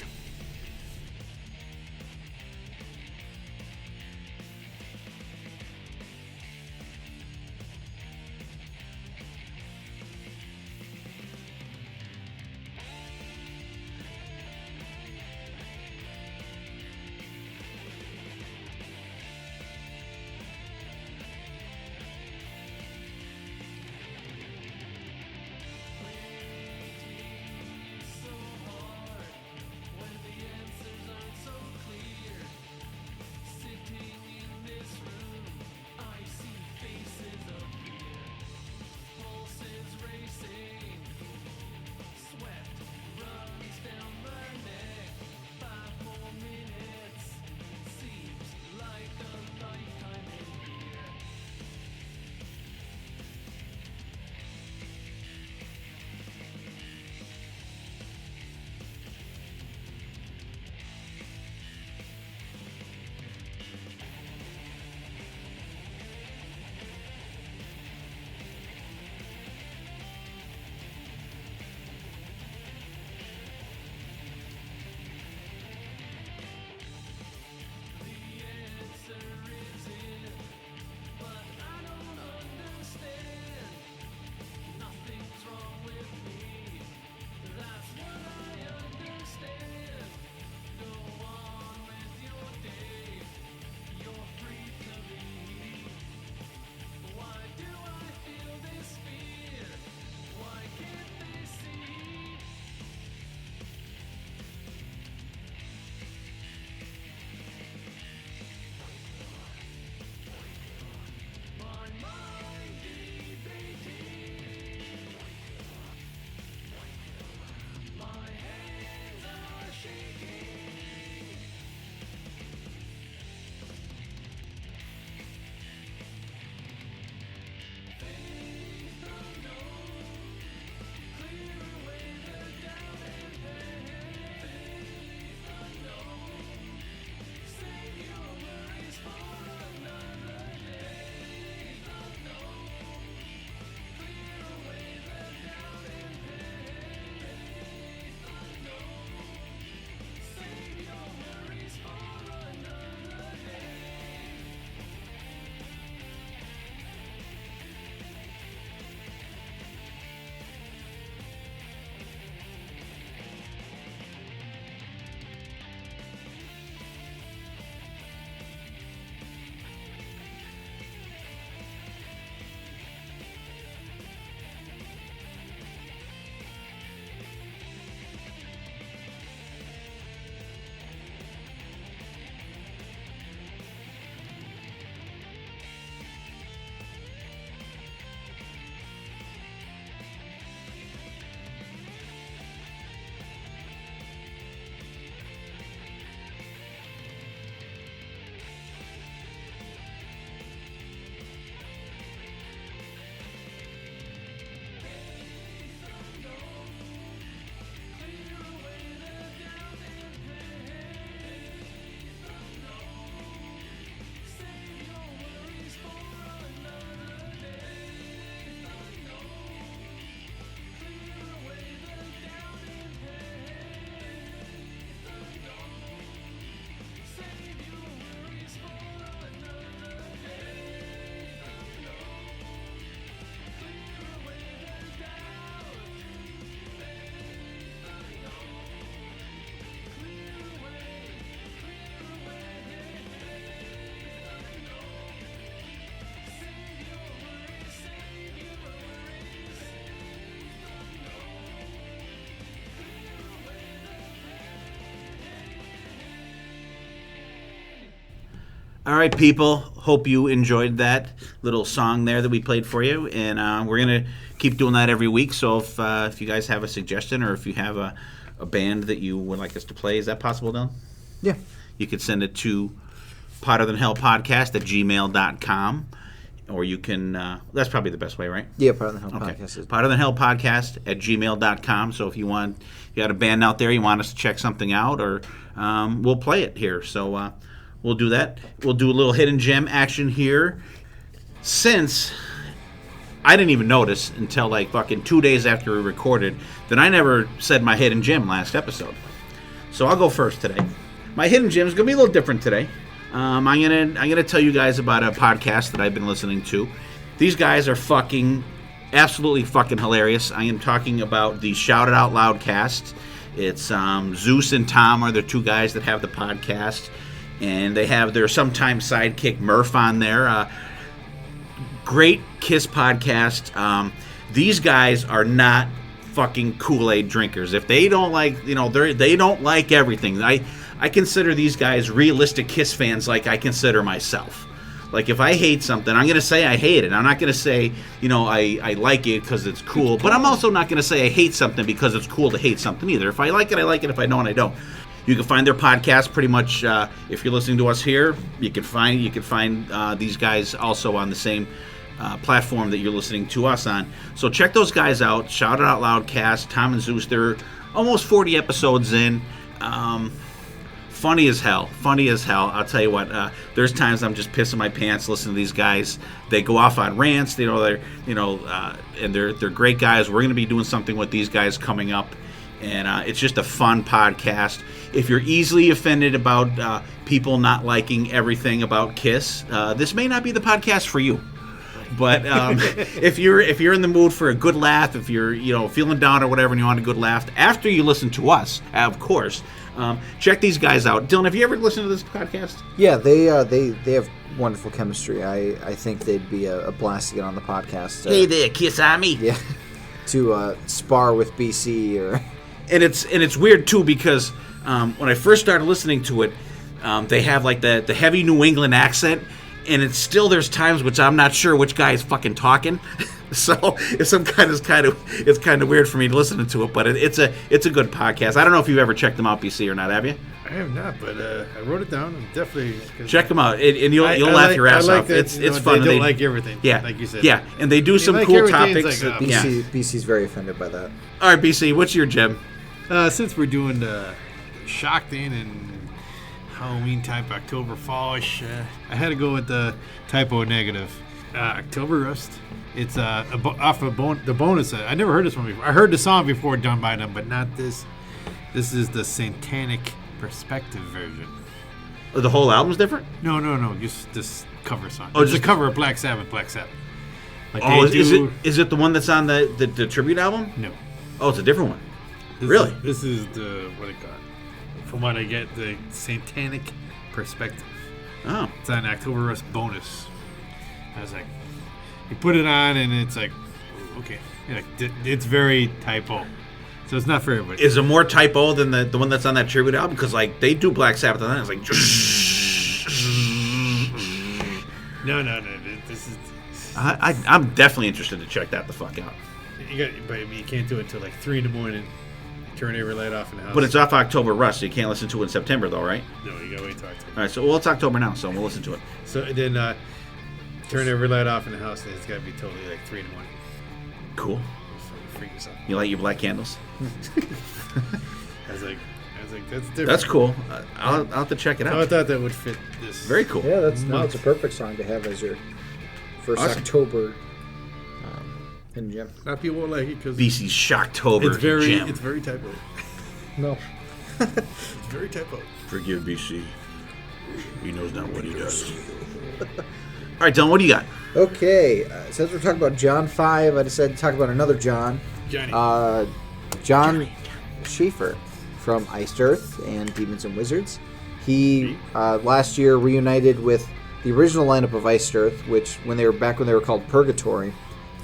All right, people. Hope you enjoyed that little song there that we played for you, and we're gonna keep doing that every week. So if you guys have a suggestion or if you have a band that you would like us to play, is that possible, Dylan? Yeah. You could send it to potterthanhellpodcast@gmail.com, or you can. That's probably the best way, right? Yeah, Part of the Hell Okay. Podcast is. potterthanhellpodcast@gmail.com. So if you got a band out there, you want us to check something out, or we'll play it here. So we'll do that. We'll do a little hidden gem action here. Since I didn't even notice until like fucking 2 days after we recorded that I never said my hidden gem last episode. So I'll go first today. My hidden gem is gonna be a little different today. I'm gonna tell you guys about a podcast that I've been listening to. These guys are absolutely fucking hilarious. I am talking about the Shout It Out Loud cast. It's Zeus and Tom are the two guys that have the podcast, and they have their sometime sidekick Murph on there. Great Kiss podcast. These guys are not fucking Kool-Aid drinkers. If they don't like, they don't like everything. I consider these guys realistic Kiss fans like I consider myself. Like, if I hate something, I'm going to say I hate it. I'm not going to say, I like it because it's cool. But I'm also not going to say I hate something because it's cool to hate something either. If I like it, I like it. If I don't, I don't. You can find their podcast pretty much, if you're listening to us here, you can find these guys also on the same platform that you're listening to us on. So check those guys out. Shout It Out Loud cast, Tom and Zeus. They're almost 40 episodes in. Funny as hell. I'll tell you what. There's times I'm just pissing my pants listening to these guys. They go off on rants. And they're great guys. We're going to be doing something with these guys coming up, and it's just a fun podcast. If you're easily offended about people not liking everything about Kiss, this may not be the podcast for you. But if you're in the mood for a good laugh, if you're feeling down or whatever, and you want a good laugh after you listen to us, of course, check these guys out. Dylan, have you ever listened to this podcast? Yeah, they have wonderful chemistry. I think they'd be a blast to get on the podcast. Hey there, Kiss Army. Yeah, to spar with BC or. And it's weird too because when I first started listening to it, they have like the heavy New England accent. And there's times which I'm not sure which guy is fucking talking, so it's kind of weird for me listening to it. But it's a good podcast. I don't know if you've ever checked them out, BC, or not. Have you? I have not, but I wrote it down. And definitely check them out, and you'll laugh your ass off. That, it's fun. They don't like everything. Yeah, like you said. Yeah, and they do some like cool topics. like, BC's very offended by that. All right, BC, what's your gem? Since we're doing Shock Thing and Halloween type October fallish, I had to go with the typo negative. October Rust. It's off of the bonus. I never heard this one before. I heard the song before done by them, but not this. This is the Satanic Perspective version. The whole album's different? No. Just this cover song. Oh, it's just a cover of Black Sabbath. Like is it the one that's on the tribute album? No. Oh, it's a different one. Really? This is the what it got. From what I get, the Satanic Perspective. Oh. It's on October Rust bonus. I was like, you put it on and it's like, okay. It's very typo. So it's not for everybody. Is it more typo than the one that's on that tribute album? Because like they do Black Sabbath on that. It's like. No. This is. I'm definitely interested to check that the fuck out. But you can't do it until like 3 a.m. Turn every light off in the house. But it's off October Rust, so you can't listen to it in September, though, right? No, you gotta wait till October. All right, so it's October now, so we'll listen to it. So then turn every light off in the house, and it's gotta be totally like 3 a.m. Cool. So freak yourself. You light your black candles? I was like, that's different. That's cool. I'll have to check it out. I thought that would fit this. Very cool. Yeah, it's a perfect song to have as your first Awesome. October hidden gem. A lot of people won't like it because BC's Shocktober it's very gem. It's very typo. No. It's very typo. Forgive BC. He knows not what he does. All right, Dylan, what do you got? Okay, since we're talking about John 5, I decided to talk about another John. Johnny. John Schaefer from Iced Earth and Demons and Wizards. He last year reunited with the original lineup of Iced Earth, which when they were called Purgatory,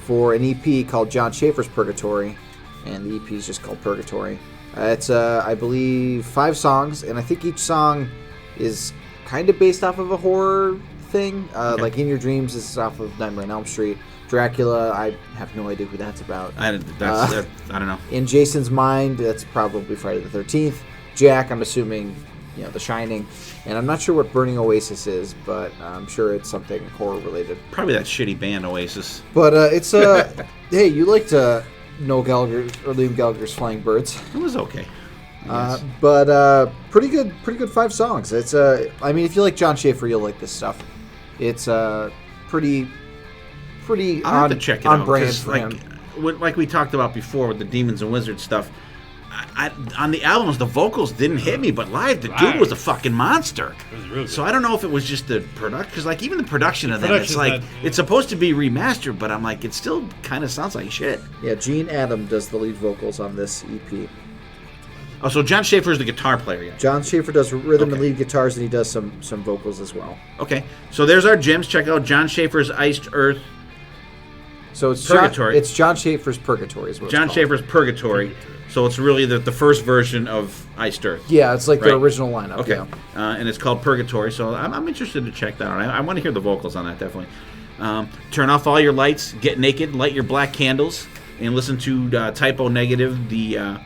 for an EP called John Schaefer's Purgatory, and the EP is just called Purgatory. It's I believe 5 songs, and I think each song is kind of based off of a horror thing. Like In Your Dreams is off of Nightmare on Elm Street. Dracula, I have no idea who that's about. I don't know. In Jason's Mind, that's probably Friday the 13th. Jack, I'm assuming, The Shining. And I'm not sure what Burning Oasis is, but I'm sure it's something horror related. Probably that shitty band Oasis. But it's hey, you liked Noel Gallagher or Liam Gallagher's Flying Birds. It was okay. But pretty good 5 songs. It's I mean, if you like John Schaefer, you'll like this stuff. It's pretty I'll have to check it on out, brand for him. Like we talked about before with the Demons and Wizards stuff. On the albums, the vocals didn't hit me, but live, the dude was a fucking monster. It was really so good. I don't know if it was just the production, because like even the production of them, it's like it's supposed to be remastered, but I'm like, it still kind of sounds like shit. Yeah, Gene Adam does the lead vocals on this EP. Oh, so John Schaefer is the guitar player, yeah? John Schaefer does rhythm and lead guitars, and he does some vocals as well. Okay, so there's our gems. Check out John Schaefer's Iced Earth. So it's Purgatory. It's John Schaefer's Purgatory is what John it's called. Schaefer's Purgatory. So it's really the first version of Iced Earth. Yeah, it's like Right. the original lineup. Okay, Yeah. and it's called Purgatory. So I'm interested to check that out. I want to hear the vocals on that, definitely. Turn off all your lights, get naked, light your black candles, and listen to Typo Negative, the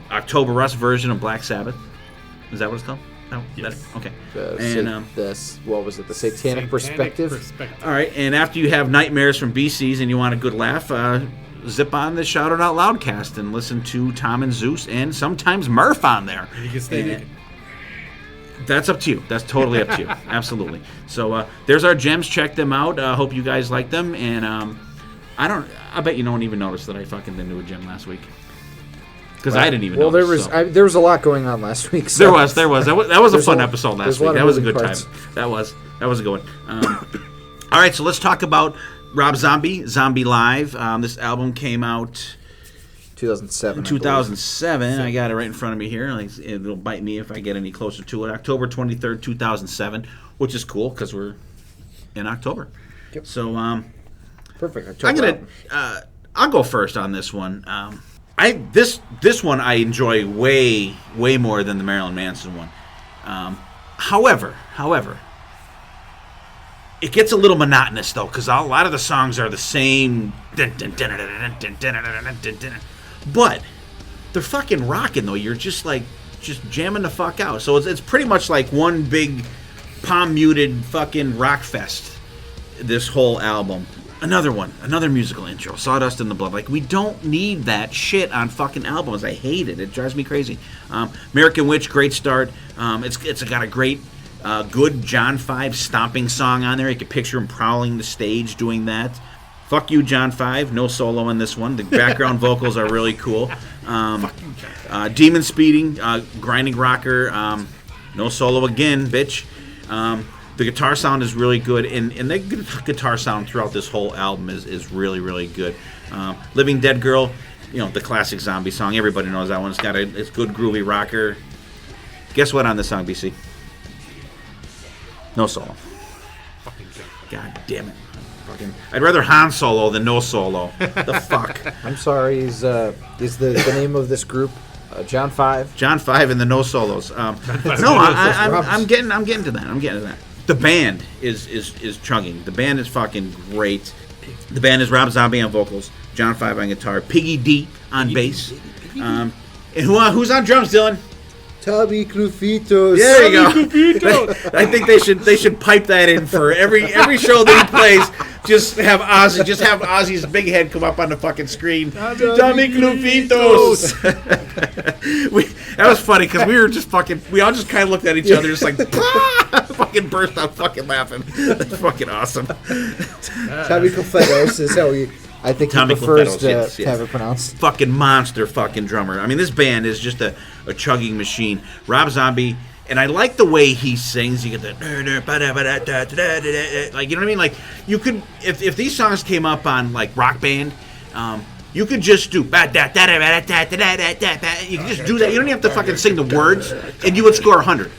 October Rust version of Black Sabbath. Is that what it's called? No? Yes. Okay. What was it? The Satanic Perspective? All right, and after you have nightmares from BCs and you want a good laugh, zip on the Shout It Out Loud cast and listen to Tom and Zeus and sometimes Murph on there. And you can stay naked. That's up to you. That's totally up to you. Absolutely. So there's our gems. Check them out. Hope you guys like them. And I bet you no one even noticed that I fucking didn't do a gem last week. Because I didn't even notice. There was a lot going on last week. So. There was. That was a fun episode last week. That was a good parts. time. That was a good one. All right, so let's talk about Rob Zombie Live. This album came out 2007. 2007. I got it right in front of me here. It'll bite me if I get any closer to it. October 23rd, 2007, which is cool because we're in October. Yep. So Perfect. I'll go first on this one. This one I enjoy way more than the Marilyn Manson one. However, it gets a little monotonous though, because a lot of the songs are the same. But they're fucking rocking though. You're just jamming the fuck out. So it's pretty much like one big palm muted fucking rock fest. This whole album. Another musical intro. Sawdust in the Blood. Like, we don't need that shit on fucking albums. I hate it. It drives me crazy. American Witch, great start. It's got a great, good John 5 stomping song on there. You can picture him prowling the stage doing that. Fuck you, John 5. No solo in this one. The background vocals are really cool. Demon Speeding, grinding rocker. No solo again, bitch. The guitar sound is really good, and the guitar sound throughout this whole album is really, really good. Living Dead Girl, the classic zombie song. Everybody knows that one. It's good groovy rocker. Guess what on this song, BC? No solo. God damn it. I'd rather Han Solo than no solo. The fuck? I'm sorry. Is the name of this group John 5? John 5 and the no solos. I'm getting to that. The band is chugging. The band is fucking great. The band is Rob Zombie on vocals, John 5 on guitar, Piggy D on bass, and who's on drums, Dylan? Tommy Clufitos. There you go. I think they should pipe that in for every show that he plays. Just have Ozzy's big head come up on the fucking screen. Tommy Clufitos. That was funny because we all just kind of looked at each other, just like fucking burst out fucking laughing. That's fucking awesome. Tommy Clufitos is how I think he prefers to have it pronounced. Fucking monster fucking drummer. I mean, this band is just a chugging machine. Rob Zombie, and I like the way he sings. You get the like, you know what I mean? Like, you could, if these songs came up on like Rock Band, you could just do you could just do that. You don't even have to fucking sing the words, and you would score 100.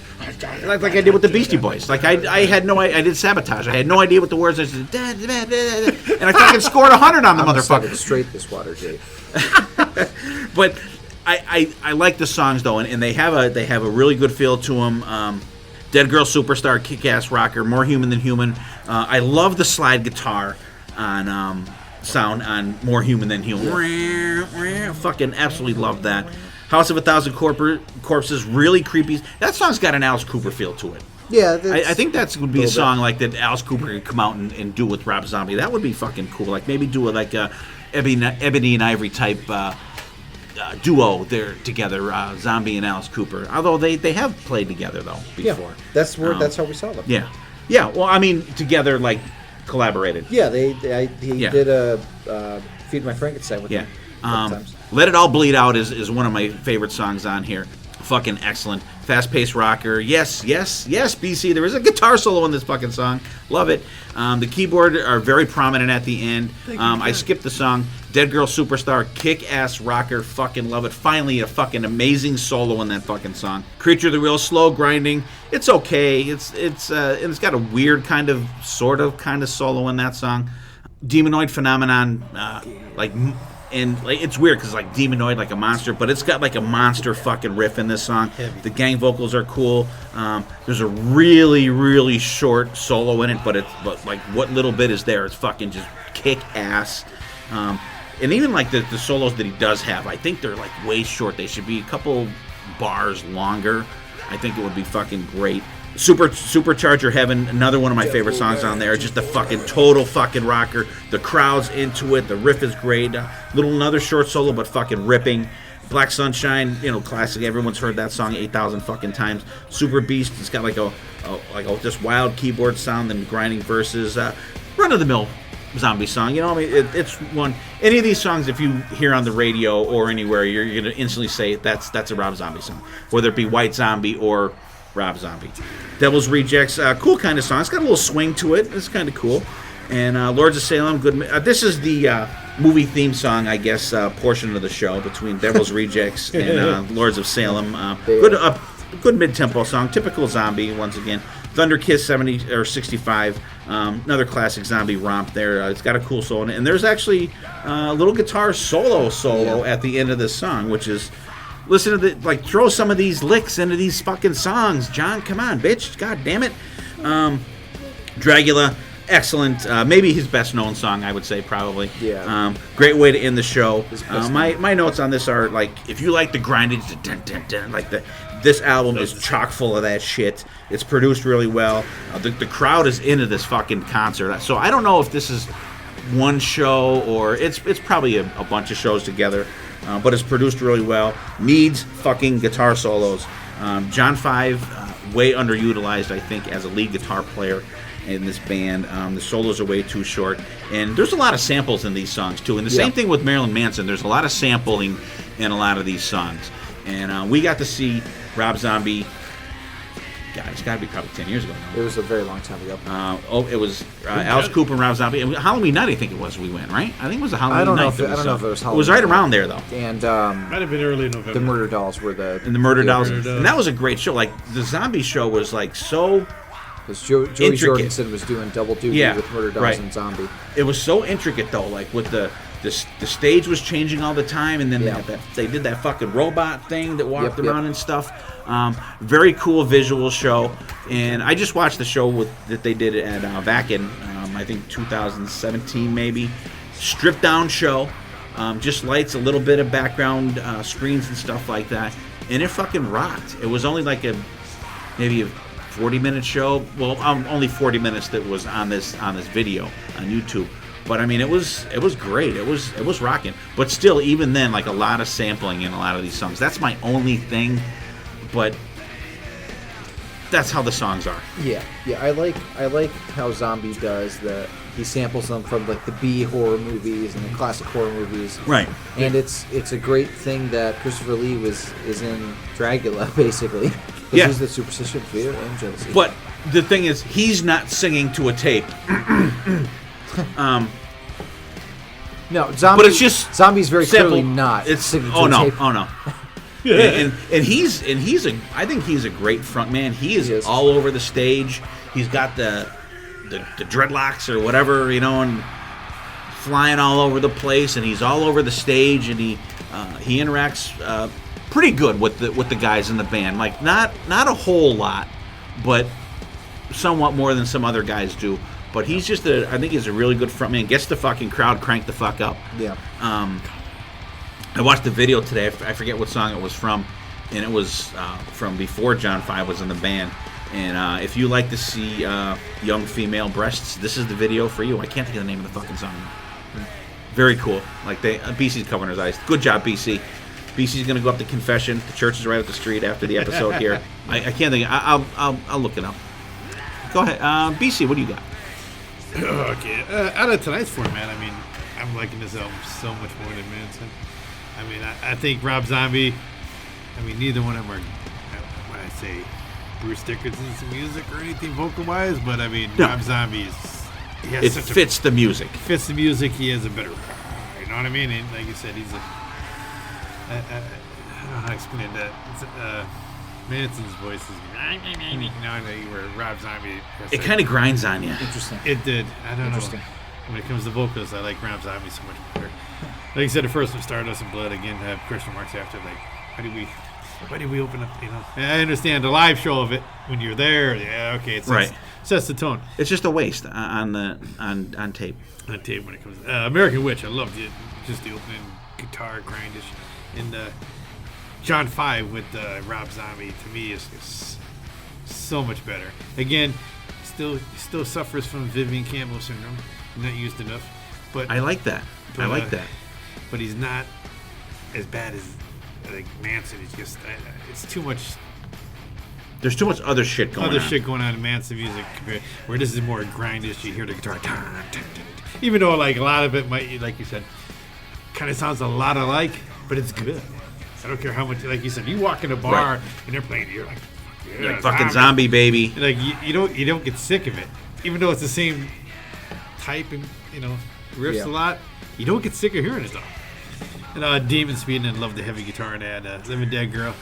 Like I did with the Beastie Boys. Like I had no idea. I did Sabotage. I had no idea what the words. I said, and I fucking scored 100 on the motherfucker. Straight this water, Jake. But I like the songs though, and they have a really good feel to them. Dead Girl Superstar, Kick-Ass Rocker, More Human Than Human. I love the slide guitar on sound on More Human Than Human. Fucking absolutely love that. House of a Thousand Corpses, really creepy. That song's got an Alice Cooper feel to it. Yeah, I think that would be a song like that Alice Cooper could come out and do with Rob Zombie. That would be fucking cool. Like maybe do it like a Ebony and Ivory type duo there together, Zombie and Alice Cooper. Although they have played together though before. Yeah, that's how we saw them. Yeah. Well, I mean, together like collaborated. Yeah, he did a Feed My Frankenstein with them. Let It All Bleed Out is one of my favorite songs on here. Fucking excellent. Fast-paced rocker. Yes, BC. There is a guitar solo in this fucking song. Love it. The keyboard are very prominent at the end. I skipped the song. Dead Girl Superstar. Kick-ass rocker. Fucking love it. Finally, a fucking amazing solo in that fucking song. Creature of the Real, slow grinding. It's okay. It's got a weird kind of solo in that song. Demonoid Phenomenon. And like it's weird because like Demonoid, like a monster, but it's got like a monster fucking riff in this song. Heavy. The gang vocals are cool. There's a really, really short solo in it, but like what little bit is there, it's fucking just kick ass. And even like the solos that he does have, I think they're like way short. They should be a couple bars longer. I think it would be fucking great. Supercharger Heaven, another one of my favorite songs on there. Just a fucking total fucking rocker. The crowd's into it. The riff is great. Another short solo, but fucking ripping. Black Sunshine, classic. Everyone's heard that song 8,000 fucking times. Super Beast, it's got like a just wild keyboard sound and grinding verses. Run of the mill zombie song. It's one. Any of these songs, if you hear on the radio or anywhere, you're gonna instantly say that's a Rob Zombie song, whether it be White Zombie or Rob Zombie. Devil's Rejects, cool kind of song. It's got a little swing to it. It's kind of cool. And Lords of Salem, good. This is the movie theme song, I guess, portion of the show between Devil's Rejects and Lords of Salem. Good mid-tempo song, typical Zombie once again. Thunder Kiss 70 or 65, another classic Zombie romp there. It's got a cool solo in it, and there's actually a little guitar solo at the end of this song, which is. Listen to throw some of these licks into these fucking songs, John. Come on, bitch. God damn it. Dragula, excellent. Maybe his best known song, I would say, probably. Yeah. Great way to end the show. My notes on this are if you like the grinding, this album is chock full of that shit. It's produced really well. The crowd is into this fucking concert. So I don't know if this is one show or it's probably a bunch of shows together. But it's produced really well. Needs fucking guitar solos. John Five, way underutilized, I think, as a lead guitar player in this band. The solos are way too short. And there's a lot of samples in these songs, too. And the same thing with Marilyn Manson. There's a lot of sampling in a lot of these songs. And we got to see Rob Zombie. God, it's got to be probably 10 years ago now. It was a very long time ago. It was Alice Cooper and Rob Zombie. And Halloween night, I think it was, we went, right? I think it was a Halloween night. I don't know if it was Halloween. It was right around there, though. And might have been early November. The Murder Dolls were the... And the Murder Dolls. And that was a great show. Like, the Zombie show was, so... Because Joey Jorgensen was doing double duty with Murder Dolls and Zombie. It was so intricate, though. Like, with the stage was changing all the time, and then they did that fucking robot thing that walked around and stuff. Very cool visual show, and I just watched the show that they did at Vakin, I think 2017 maybe. Stripped down show, just lights, a little bit of background screens and stuff like that, and it fucking rocked. It was only like maybe a 40-minute show. Well, only 40 minutes that was on this video on YouTube. But I mean, it was great. It was rocking. But still, even then, like a lot of sampling in a lot of these songs. That's my only thing. But that's how the songs are. Yeah. I like how Zombie does that. He samples them from like the B horror movies and the classic horror movies. Right. And it's a great thing that Christopher Lee is in Dragula basically. Yeah. He's the superstition, fear, and jealousy. But the thing is, he's not singing to a tape. No, Zombie. But it's just Zombie's very simple. Clearly not. It's singing to oh a no, tape. oh no. and I think he's a great front man. He is all over the stage. He's got the dreadlocks or whatever, and flying all over the place, and he's all over the stage, and he interacts pretty good with the guys in the band. Like not a whole lot, but somewhat more than some other guys do. But he's just I think he's a really good frontman. Gets the fucking crowd cranked the fuck up. Yeah. I watched the video today. I forget what song it was from, and it was from before John 5 was in the band. And if you like to see young female breasts, this is the video for you. I can't think of the name of the fucking song. Very cool. Like BC's covering his eyes. Good job, BC. BC's gonna go up to confession. The church is right up the street after the episode here. I can't think. I'll look it up. Go ahead, BC. What do you got? Okay, out of tonight's format, I mean, I'm liking this album so much more than Manson. I mean, I think Rob Zombie. I mean, neither one of them are. When I say Bruce Dickinson's music or anything vocal-wise, but I mean, Rob Zombie is. It fits the music. Fits the music. He has a better. You know what I mean? And like you said, he's a. I don't know how to explain that. Manson's voice is. Where Rob Zombie. It kind of grinds on you. Interesting. It did. I don't know. Interesting. When it comes to vocals, I like Rob Zombie so much better. Like you said, the first one, Stardust and Blood, again, have question marks after. Like, why did we open up? You know, and I understand the live show of it when you're there. Yeah, okay, it sets the tone. It's just a waste on tape. On tape when it comes. American Witch, I loved it. Just the opening guitar grindish, and John 5 with Rob Zombie to me is so much better. Again, still suffers from Vivian Campbell syndrome. Not used enough, but I like that. I like that. But he's not as bad as like Manson. It's just it's too much. There's too much other shit going on in Manson music compared, where this is more grindish. You hear the guitar, even though like a lot of it might, like you said, kind of sounds a lot alike, but it's good. I don't care how much, like you said, you walk in a bar and they're playing, you're like, you're like fucking zombie baby. Like you don't get sick of it, even though it's the same type and riffs a lot. You don't get sick of hearing it though. And Demon Speed, and love the heavy guitar and that Living Dead Girl.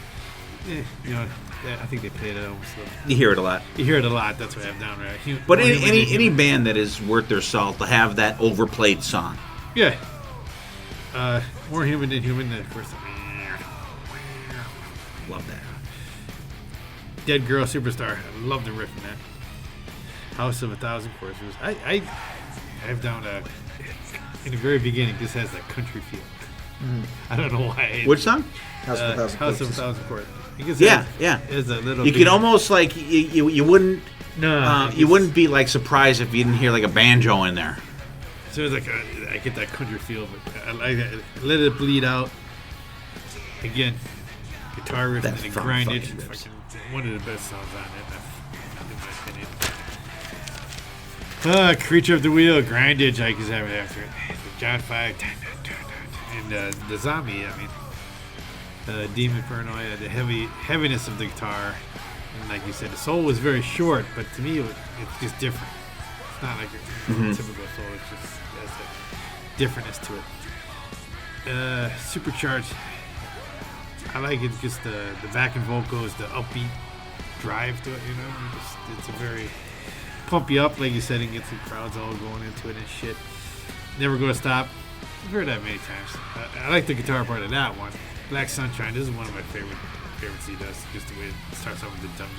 I think they played it almost. You hear it a lot. That's what I have down right. But any band that is worth their salt to have that overplayed song. Yeah. More human than human. Of course. Love that. Dead Girl Superstar. I love the riff in that. House of 1,000 Corpses. I've down in the very beginning. This has that country feel. I don't know why. Which song? House of 1,000 Corpses. Yeah. It's a little. You could almost like you wouldn't. No. You wouldn't be like surprised if you didn't hear like a banjo in there. So it's like I get that country feel, but I like that. Let it bleed out. Again, guitar riff and grind it. One of the best songs on it, in my opinion. Creature of the Wheel, grindage, I guess I have it after it. John 5, and the zombie. I mean, Demon Paranoia, the heaviness of the guitar, and like you said, the soul was very short, but to me, it's just different. It's not like a typical soul. It's just has a difference to it. Supercharged. I like it, just the backing vocals, the upbeat drive to it, it's a very pump you up, like you said, and get the crowds all going into it and shit. Never Gonna Stop. I've heard that many times. I like the guitar part of that one. Black Sunshine, this is one of my favorites he does, just the way it starts off with the dum.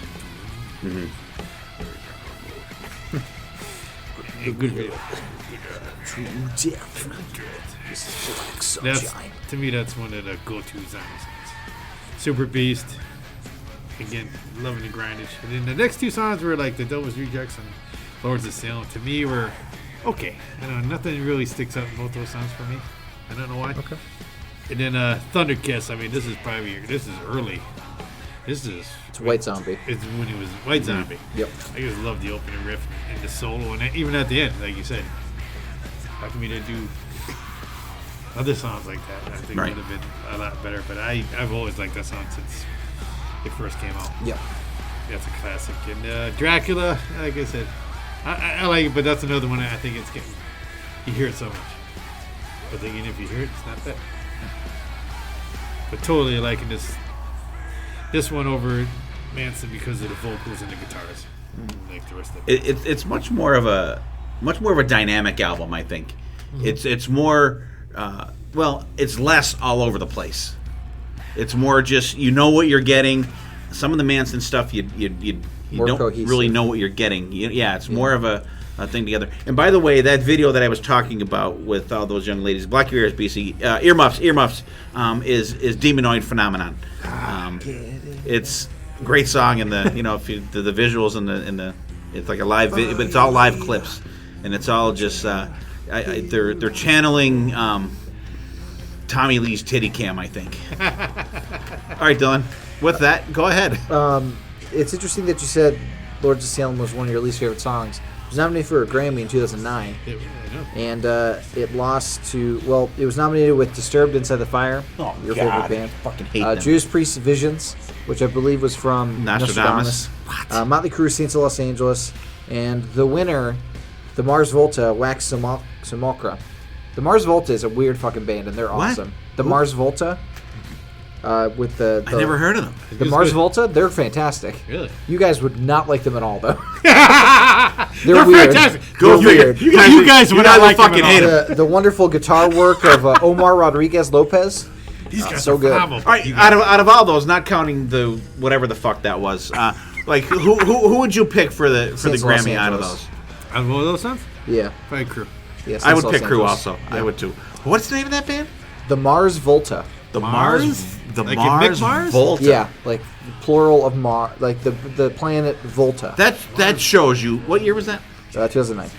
Good video. True death. To me, that's one of the go-to zombie songs. Super Beast. Again, loving the grindage. And then the next two songs were like the Devil's Rejects and Lords of Salem. To me, were okay. I don't know, nothing really sticks out in both those songs for me. I don't know why. Okay. And then Thunder Kiss. I mean, this is early. It's White Zombie. It's when it was White Zombie. Yep. I just love the opening riff and the solo, and even at the end, like you said, how come we didn't do other songs like that? I think it would have been a lot better. But I've always liked that song since it first came out. Yep. That's a classic. And Dracula, like I said, I like it, but that's another one I think it's getting. You hear it so much, but then if you hear it, it's not bad. But totally liking this one over Manson because of the vocals and the guitars, like the rest of it. It's much more of a dynamic album, I think. It's more it's less all over the place. It's more just what you're getting. Some of the Manson stuff you You More don't cohesive. really know what you're getting. It's more of a thing together. And by the way, that video that I was talking about with all those young ladies, Black Your Ears, BC, Earmuffs, is Demonoid Phenomenon. It's a great song, and the if you, the visuals and the it's like a live, but it's all live clips, and it's all just they're channeling Tommy Lee's titty cam, I think. All right, Dylan. With that, go ahead. It's interesting that you said Lords of Salem was one of your least favorite songs. It was nominated for a Grammy in 2009. And it lost to, it was nominated with Disturbed, Inside the Fire, your favorite band. I fucking hate them. Judas Priest, Visions, which I believe was from Nostradamus. Motley Crue, Saints of Los Angeles. And the winner, the Mars Volta, Wax Simulacra. The Mars Volta is a weird fucking band, and they're awesome. The Mars Volta. With the I never heard of them. The Mars Volta, they're fantastic. Really? You guys would not like them at all, though. They're weird. fantastic. They're weird. You guys would not like fucking them hate at all. The wonderful guitar work of Omar Rodriguez Lopez. These guys so are good. phenomenal. All right, out of all those, not counting the whatever the fuck that was, like who would you pick for the Saints of Los Grammy out of Angeles. those? Out of all those songs? Yeah. Probably Crew. Yes, I would Los pick Crew Angeles. also. Yeah. I would too. What's the name of that band? The Mars Volta. The Mars? The Like in Mars Mick Mars? Volta. Yeah, like plural of Mars, like the planet Volta. That shows you. What year was that? 2009.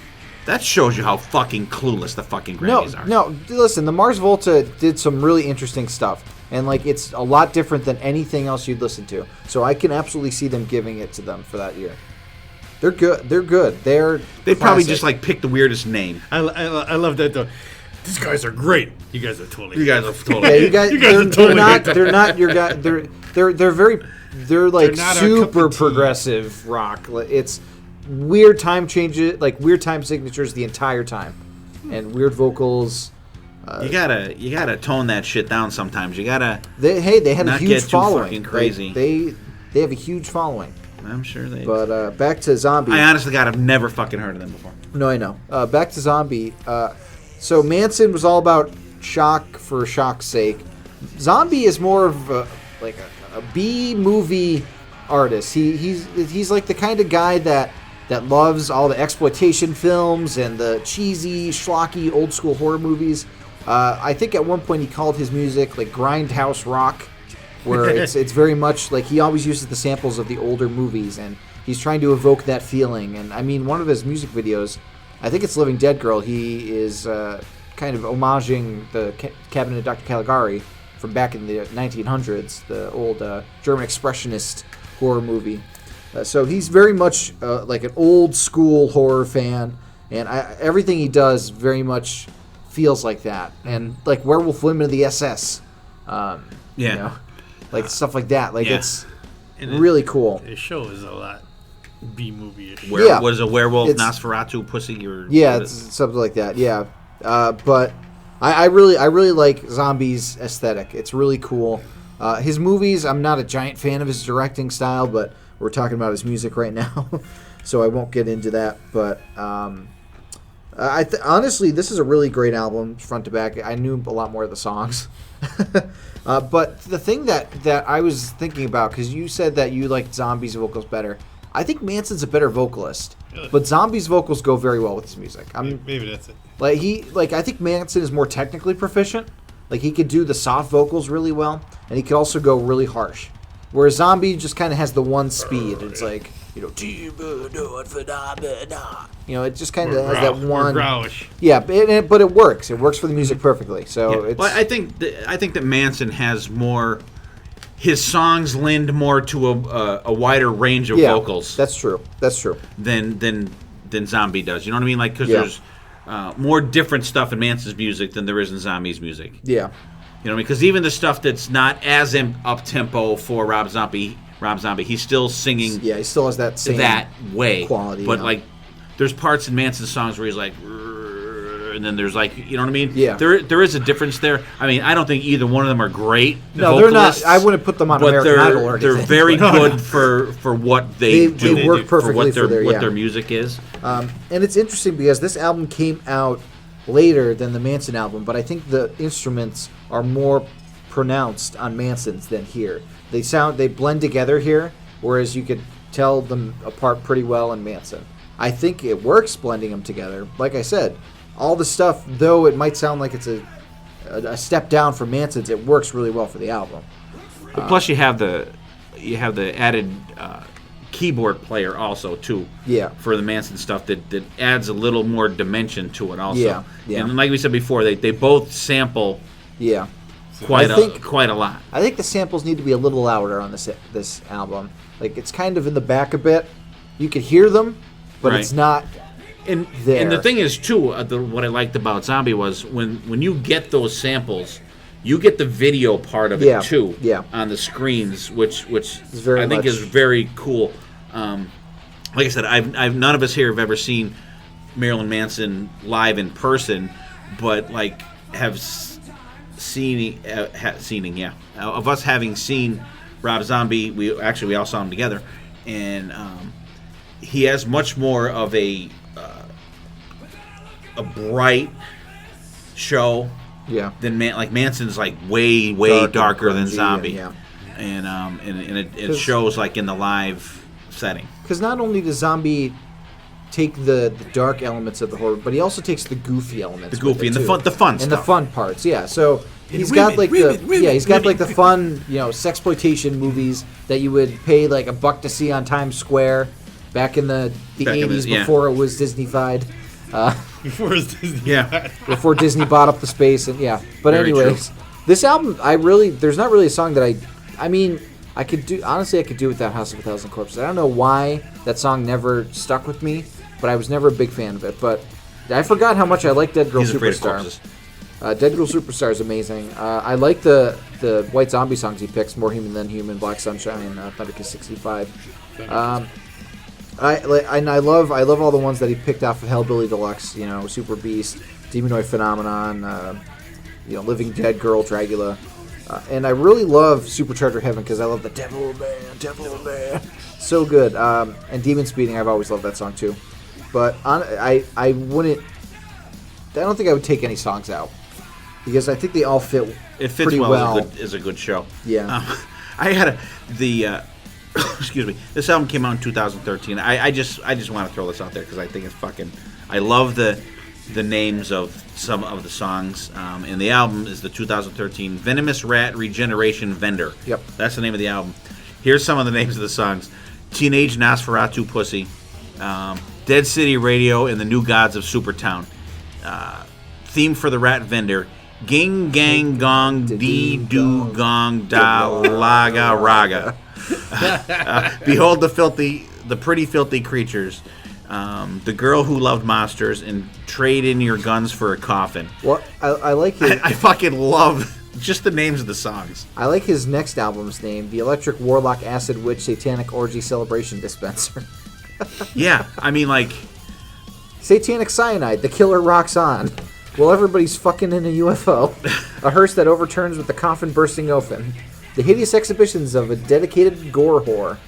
That shows you how fucking clueless the fucking Grammys are. No, listen, the Mars Volta did some really interesting stuff. And, like, it's a lot different than anything else you'd listen to. So I can absolutely see them giving it to them for that year. They're good. They're good. They probably just, like, picked the weirdest name. I love that, though. These guys are great. You guys are totally Yeah, you guys, You guys are totally they're not your guy. They're like not our cup super of tea. progressive rock. It's weird time changes, like weird time signatures the entire time, and weird vocals. You gotta tone that shit down sometimes. You gotta. They had a not huge get too following. fucking crazy. They have a huge following. I'm sure they. But back to Zombie. I honestly, God, I've never fucking heard of them before. No, I know. Back to Zombie. So Manson was all about shock for shock's sake. Zombie is more of a B movie artist. He's like the kind of guy that loves all the exploitation films and the cheesy, schlocky, old school horror movies. I think at one point he called his music like grindhouse rock, where it's very much like he always uses the samples of the older movies, and he's trying to evoke that feeling. And I mean, one of his music videos, I think it's Living Dead Girl, he is kind of homaging the Cabinet of Dr. Caligari from back in the 1900s, the old German expressionist horror movie. So he's very much like an old school horror fan, and everything he does very much feels like that. And like Werewolf Women of the SS, you know, like stuff like that. Like it's really cool. His show is a lot B-movie-ish. Was a werewolf It's- Nosferatu pussy or It's something like that. Yeah, but I really like Zombie's aesthetic. It's really cool. His movies, I'm not a giant fan of his directing style, but we're talking about his music right now, so I won't get into that. But honestly, this is a really great album, front to back. I knew a lot more of the songs. But the thing that I was thinking about, because you said that you liked Zombie's vocals better, I think Manson's a better vocalist. Really? But Zombie's vocals go very well with his music. Maybe that's it. I think Manson is more technically proficient. Like, he could do the soft vocals really well, and he could also go really harsh. Whereas Zombie just kind of has the one speed. It's like, you know, it just kind of has that one. Growlish. Yeah, but it works. It works for the music perfectly. So it's. Well, I think that Manson has more. His songs lend more to a wider range of vocals. That's true. That's true. Than Zombie does. You know what I mean? Like, because there's more different stuff in Manson's music than there is in Zombie's music. Yeah. You know what I mean? Because even the stuff that's not as up tempo for Rob Zombie, he's still singing. Yeah, he still has that same that way quality. But like, there's parts in Manson's songs where he's like, and then there's like, you know what I mean? Yeah. There is a difference there. I mean, I don't think either one of them are great. No, they're not. I wouldn't put them on but American Idol or anything. they're very good for what they do. They work perfectly for what their their music is. And it's interesting because this album came out later than the Manson album, but I think the instruments are more pronounced on Manson's than here. They blend together here, whereas you could tell them apart pretty well in Manson. I think it works blending them together. Like I said, all the stuff, though it might sound like it's a step down from Manson's, it works really well for the album. But plus, you have the added keyboard player also too. Yeah. For the Manson stuff, that adds a little more dimension to it also. Yeah. Yeah. And like we said before, they both sample. Yeah. Quite a lot. I think the samples need to be a little louder on this album. Like, it's kind of in the back a bit. You could hear them, but Right. it's not And there. And the thing is too, what I liked about Zombie was when you get those samples, you get the video part of it too. Yeah. On the screens, which very I think is very cool. Like I said, I've none of us here have ever seen Marilyn Manson live in person, but like have seen of us having seen Rob Zombie. We all saw him together, and he has much more of a bright show than Manson's like way darker than Zombie, and it shows like in the live setting. Because not only does Zombie take the dark elements of the horror, but he also takes the goofy elements, and the fun stuff, and the fun parts. Yeah, so he's women, got like the fun, sexploitation movies that you would pay like $1 to see on Times Square back in the 80s before it was Disney-fied. Before it's Disney. Yeah. Before Disney bought up the space and But Very anyways, this album there's not really a song that I could do without House of a Thousand Corpses. I don't know why that song never stuck with me, but I was never a big fan of it. But I forgot how much I like Dead Girl He's afraid of Superstar. corpses. Dead Girl Superstar is amazing. I like the White Zombie songs he picks: More Human Than Human, Black Sunshine, Thunderkiss 65. I love all the ones that he picked off of Hellbilly Deluxe. Super Beast, Demonoid Phenomenon, Living Dead Girl, Dragula. And I really love Supercharger Heaven because I love the Devil Man. So good. And Demon Speeding, I've always loved that song too. But I don't think I would take any songs out because I think they all fit. It fits pretty well. As a good show. Yeah. I had excuse me. This album came out in 2013. I just want to throw this out there because I think it's fucking. I love the names of some of the songs. And the album is the 2013 Venomous Rat Regeneration Vendor. Yep. That's the name of the album. Here's some of the names of the songs: Teenage Nosferatu Pussy, Dead City Radio, and the New Gods of Supertown. Theme for the Rat Vendor: Ging Gang Gong Dee Doo Gong Da Laga Raga. Behold the pretty filthy creatures. The girl who loved monsters, and trade in your guns for a coffin. Well, I like his. I fucking love just the names of the songs. I like his next album's name, The Electric Warlock Acid Witch Satanic Orgy Celebration Dispenser. Yeah, I mean, like, Satanic Cyanide, The Killer Rocks On. Well, everybody's fucking in a UFO. A hearse that overturns with the coffin bursting open. The hideous exhibitions of a dedicated gore whore.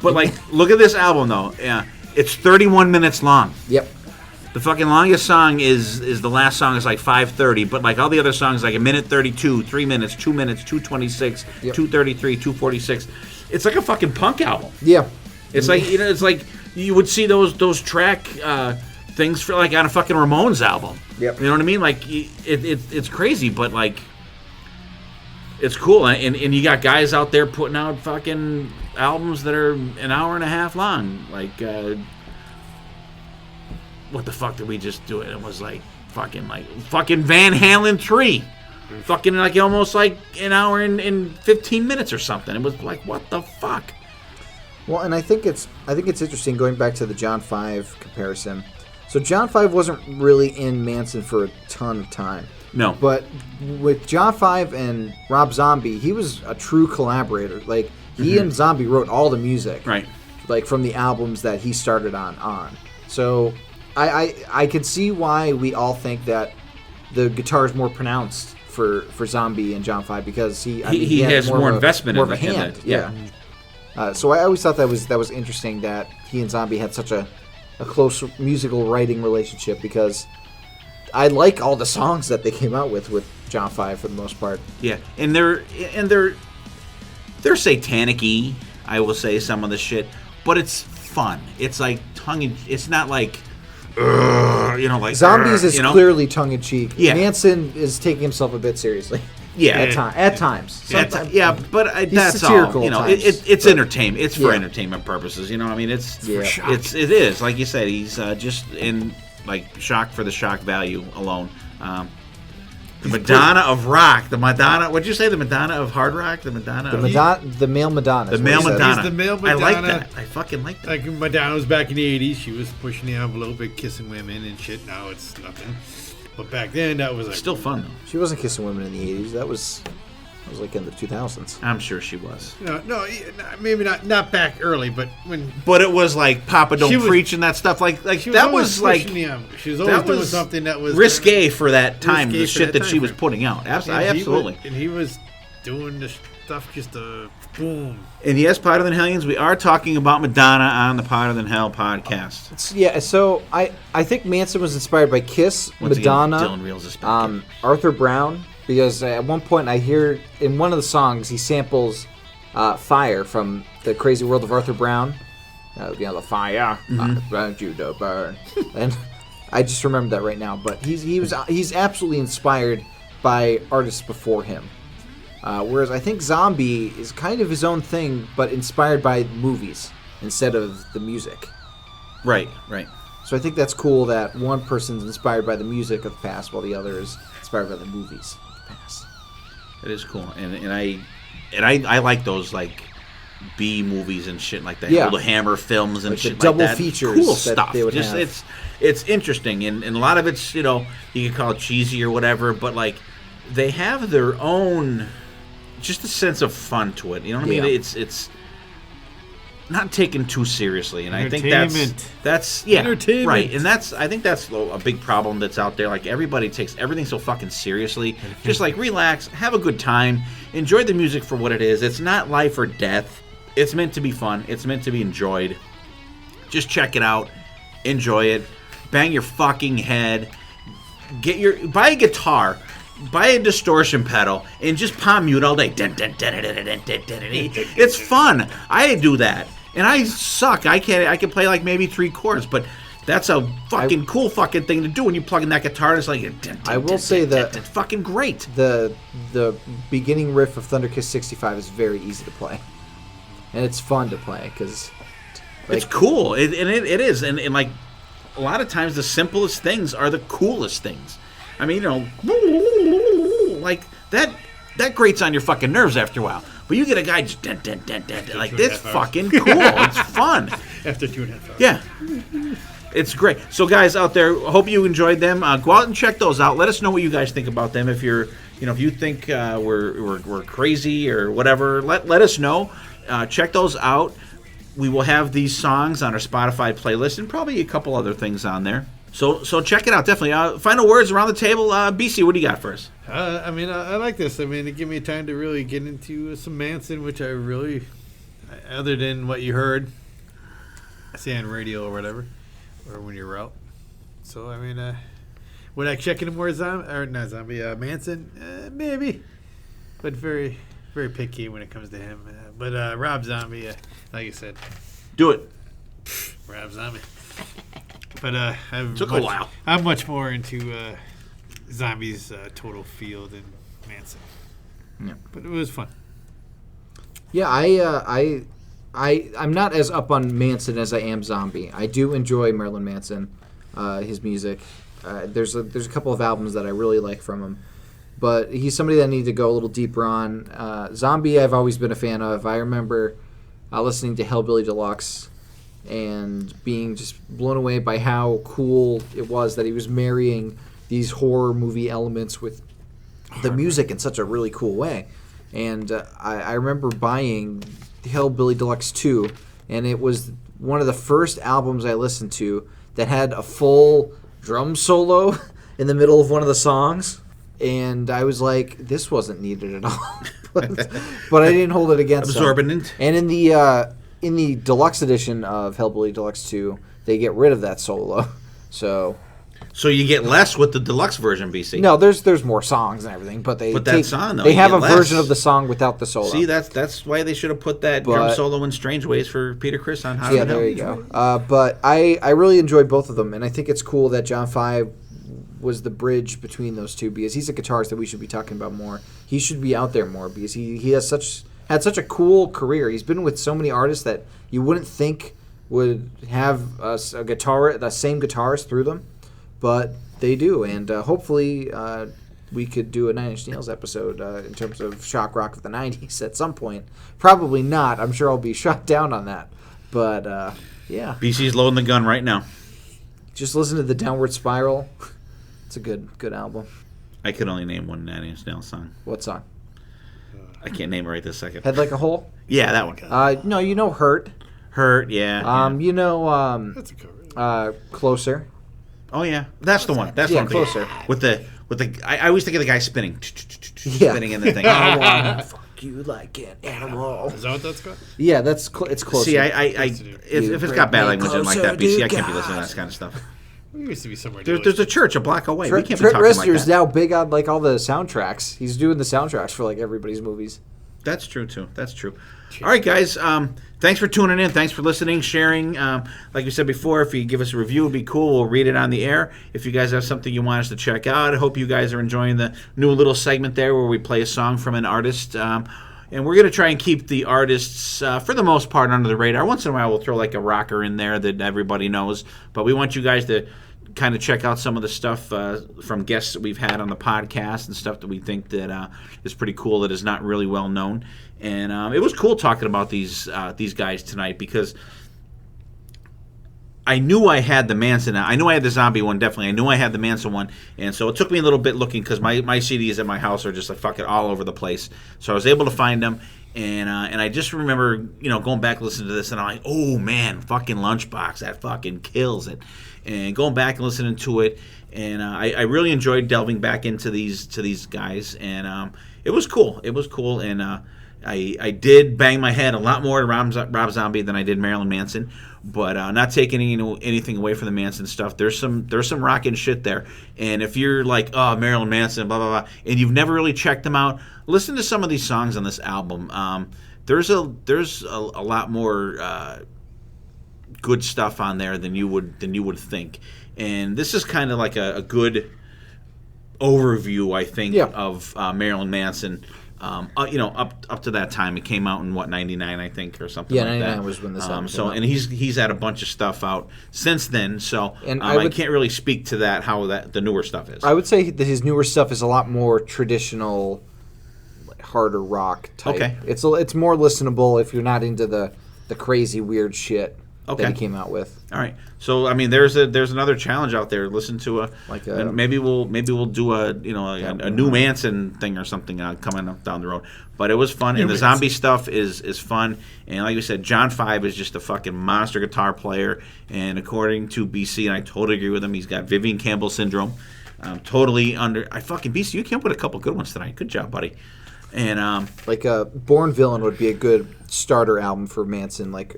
but like, look at this album though. Yeah, it's 31 minutes long. Yep. The fucking longest song is the last song is like 5:30, but like all the other songs like 1:32, 3 minutes, 2 minutes, 2:26, Yep. 2:33, 2:46. It's like a fucking punk album. Yeah. It's like it's like you would see those track things for like on a fucking Ramones album. Yep. You know what I mean? Like it's crazy, but like it's cool, and you got guys out there putting out fucking albums that are an hour and a half long. Like what the fuck did we just do? It was like fucking Van Halen 3. Fucking like almost like an hour and 15 minutes or something. It was like, what the fuck? Well, and I think it's interesting going back to the John 5 comparison. So John 5 wasn't really in Manson for a ton of time. No. But with John 5 and Rob Zombie, he was a true collaborator. Like, he and Zombie wrote all the music. Right. Like, from the albums that he started on. So I could see why we all think that the guitar is more pronounced for Zombie and John 5 because he has more investment more in of a hand. yeah. So I always thought that was interesting that he and Zombie had such a close musical writing relationship because I like all the songs that they came out with John 5 for the most part. Yeah, and they're satanic-y, I will say, some of the shit, but it's fun. It's like it's not like, like Zombies is clearly tongue in cheek. Yeah. Manson is taking himself a bit seriously. Yeah, at times. Sometimes, but that's satirical all. It's entertainment. It's for entertainment purposes. I mean, it is like you said. He's just in shock for the shock value alone. The Madonna of rock. The Madonna. What'd you say? The Madonna of hard rock. The Madonna. The male Madonna. The male Madonna. He's the male Madonna. I like that. I fucking like that. Like Madonna was back in the '80s. She was pushing the envelope and kissing women and shit. Now it's nothing. But back then, that was still fun though. She wasn't kissing women in the '80s. That was like in the 2000s. I'm sure she was. No, maybe not back early, but when. But it was like Papa Don't Preach and that stuff. Like that was like she was always doing something that was risque for that time. The shit that she was putting out. Absolutely. And he was doing the stuff just to boom. And yes, Potter Than Hellions, we are talking about Madonna on the Potter Than Hell podcast. So I think Manson was inspired by Kiss, Once Madonna, again, Dylan Reels is back. Arthur Brown, because at one point I hear in one of the songs he samples Fire from The Crazy World of Arthur Brown. The fire, burn you to burn. And I just remember that right now. But he's absolutely inspired by artists before him. Whereas I think Zombie is kind of his own thing, but inspired by movies instead of the music. Right. So I think that's cool that one person's inspired by the music of the past, while the other is inspired by the movies of the past. It is cool, and I like those like B movies and shit like that. The Hammer films and shit like that. Double features, cool that stuff. They would have. It's interesting, and a lot of it's you can call it cheesy or whatever, but like they have their own. Just a sense of fun to it, you know what I mean? It's not taken too seriously, and I think that's entertainment. Right, and I think that's a big problem that's out there. Like everybody takes everything so fucking seriously. Just like relax, have a good time, enjoy the music for what it is. It's not life or death. It's meant to be fun. It's meant to be enjoyed. Just check it out, enjoy it, bang your fucking head, buy a guitar. Buy a distortion pedal and just palm mute all day. It's fun. I do that, and I suck. I can play like maybe 3 chords, but that's a fucking cool fucking thing to do when you plug in that guitar. And it's like I will say that it's fucking great. The beginning riff of Thunder Kiss 65 is very easy to play, and it's fun to play because it's cool. It is, and like a lot of times the simplest things are the coolest things. I mean, like that grates on your fucking nerves after a while. But you get a guy just like this, fucking cool. It's fun. After 2.5 hours. Yeah, it's great. So, guys out there, hope you enjoyed them. Go out and check those out. Let us know what you guys think about them. If if you think we're crazy or whatever, let us know. Check those out. We will have these songs on our Spotify playlist and probably a couple other things on there. So check it out, definitely. Final words around the table. BC, what do you got for us? I like this. It gave me time to really get into some Manson, which I really, other than what you heard, say on radio or whatever, or when you're out. So, would I check into more Manson? Maybe. But very, very picky when it comes to him. But Rob Zombie, like you said. Do it. Rob Zombie. But took a while. I'm much more into Zombie's total feel than Manson. Yeah. But it was fun. Yeah, I'm not as up on Manson as I am Zombie. I do enjoy Marilyn Manson, his music. There's a couple of albums that I really like from him, but he's somebody that I need to go a little deeper on. Zombie, I've always been a fan of. I remember listening to Hellbilly Deluxe and being just blown away by how cool it was that he was marrying these horror movie elements with the music in such a really cool way. And I remember buying Hellbilly Deluxe 2, and it was one of the first albums I listened to that had a full drum solo in the middle of one of the songs. And I was like, this wasn't needed at all. but I didn't hold it against them. Absorbent. And in the deluxe edition of Hellbilly Deluxe 2, they get rid of that solo. So So you get less with the deluxe version, BC. No, there's more songs and everything, but that song, though, they you have get a less. version of the song without the solo. See, that's why they should have put that drum solo in Strange Ways for Peter Criss on Hotter Yeah, Than Hell. there you go. But I really enjoyed both of them, and I think it's cool that John 5 was the bridge between those two, because he's a guitarist that we should be talking about more. He should be out there more, because he has had such a cool career. He's been with so many artists that you wouldn't think would have the same guitarist through them, but they do. And hopefully we could do a Nine Inch Nails episode in terms of shock rock of the 90s at some point. Probably not. I'm sure I'll be shot down on that. But yeah. BC's loading the gun right now. Just listen to the Downward Spiral. It's a good album. I could only name one Nine Inch Nails song. What song? I can't name it right this second. Head Like a Hole? Yeah, that one. No, you know Hurt. Hurt, yeah. You know That's a cover. Closer. Oh yeah, that's the one. That's Yeah, one thing. Closer. With the I always think of the guy spinning, Yeah. spinning in the thing. I wanna fuck you like an animal. Is that what that's called? Yeah, it's Closer. See, if it's got bad language in like that, BC, I can't be listening to that kind of stuff. We used to be somewhere. There's a church a block away. We can't be Trent talking like Reznor's that. now big on like all the soundtracks. He's doing the soundtracks for like everybody's movies. That's true too. That's true. All right, guys. Thanks for tuning in. Thanks for listening, sharing. Like we said before, if you give us a review, it'd be cool. We'll read it on the air. If you guys have something you want us to check out, I hope you guys are enjoying the new little segment there where we play a song from an artist. And we're going to try and keep the artists, for the most part, under the radar. Once in a while, we'll throw like a rocker in there that everybody knows. But we want you guys to kind of check out some of the stuff from guests that we've had on the podcast and stuff that we think that is pretty cool that is not really well known. And it was cool talking about these guys tonight because I knew I had the Manson. I knew I had the zombie one, definitely. I knew I had the Manson one. And so it took me a little bit looking because my CDs at my house are just like fucking all over the place. So I was able to find them. And I just remember, going back and listening to this, and I'm like, oh, man, fucking Lunchbox, that fucking kills it. And going back and listening to it, and I really enjoyed delving back into these guys. And it was cool. It was cool. And I did bang my head a lot more to Rob Zombie than I did Marilyn Manson. But not taking anything away from the Manson stuff. There's some rockin' shit there. And if you're like, oh, Marilyn Manson, blah, blah, blah, and you've never really checked them out, listen to some of these songs on this album. There's a lot more good stuff on there than you would think. And this is kind of like a good overview, I think, of Marilyn Manson. Up to that time, it came out in 99, I think, or something like that. Yeah, 99 was when this album came out. And he's had a bunch of stuff out since then. So and I can't really speak to that how the newer stuff is. I would say that his newer stuff is a lot more traditional, harder rock type. Okay, it's more listenable if you're not into the crazy weird shit that he came out with. All right. So I mean, there's another challenge out there. Listen to maybe we'll do a new Manson thing or something coming up down the road. But it was fun, and the zombie stuff is fun. And like we said, John 5 is just a fucking monster guitar player. And according to BC, and I totally agree with him, he's got Vivian Campbell syndrome. BC, you came up with a couple good ones tonight. Good job, buddy. And Born Villain would be a good starter album for Manson. Like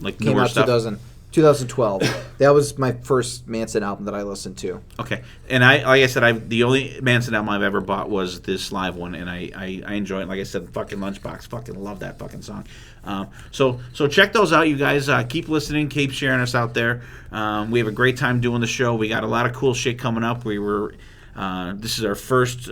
came newer out stuff? 2012. That was my first Manson album that I listened to. Okay, and like I said, the only Manson album I've ever bought was this live one, and I enjoy it. Like I said, fucking Lunchbox, fucking love that fucking song. So check those out, you guys. Keep listening, keep sharing us out there. We have a great time doing the show. We got a lot of cool shit coming up. This is our first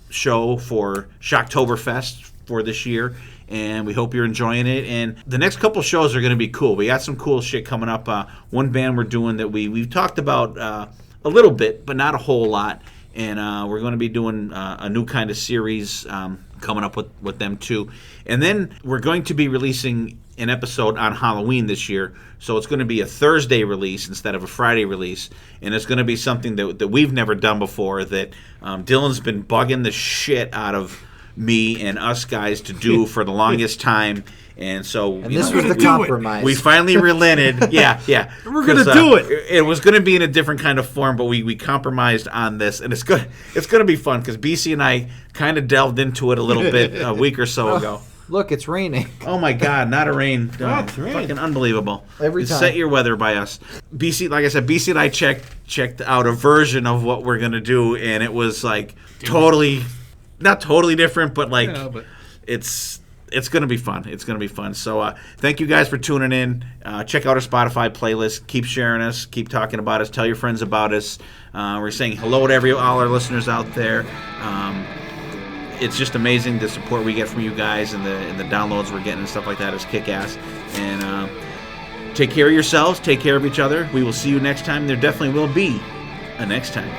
show for Shocktoberfest for this year, and we hope you're enjoying it. And the next couple shows are going to be cool. We got some cool shit coming up. One band we're doing that we've talked about a little bit, but not a whole lot. And we're going to be doing a new kind of series coming up with them too. And then we're going to be releasing an episode on Halloween this year. So it's going to be a Thursday release instead of a Friday release. And it's going to be something that we've never done before, that Dylan's been bugging the shit out of me and us guys to do for the longest time. And so this was the compromise. We finally relented. Yeah. We're going to do it. It was going to be in a different kind of form, but we compromised on this. And it's going to be fun because BC and I kind of delved into it a little bit a week or so ago. Look, it's raining. Oh my God, not a rain. What? Rain? Fucking unbelievable. Every time. Set your weather by us. BC, like I said, BC and I checked out a version of what we're going to do, and it was like totally, not totally different, but like it's going to be fun. It's going to be fun. So thank you guys for tuning in. Check out our Spotify playlist. Keep sharing us. Keep talking about us. Tell your friends about us. We're saying hello to all our listeners out there. It's just amazing the support we get from you guys and the downloads we're getting and stuff like that is kick-ass. And take care of yourselves. Take care of each other. We will see you next time. There definitely will be a next time.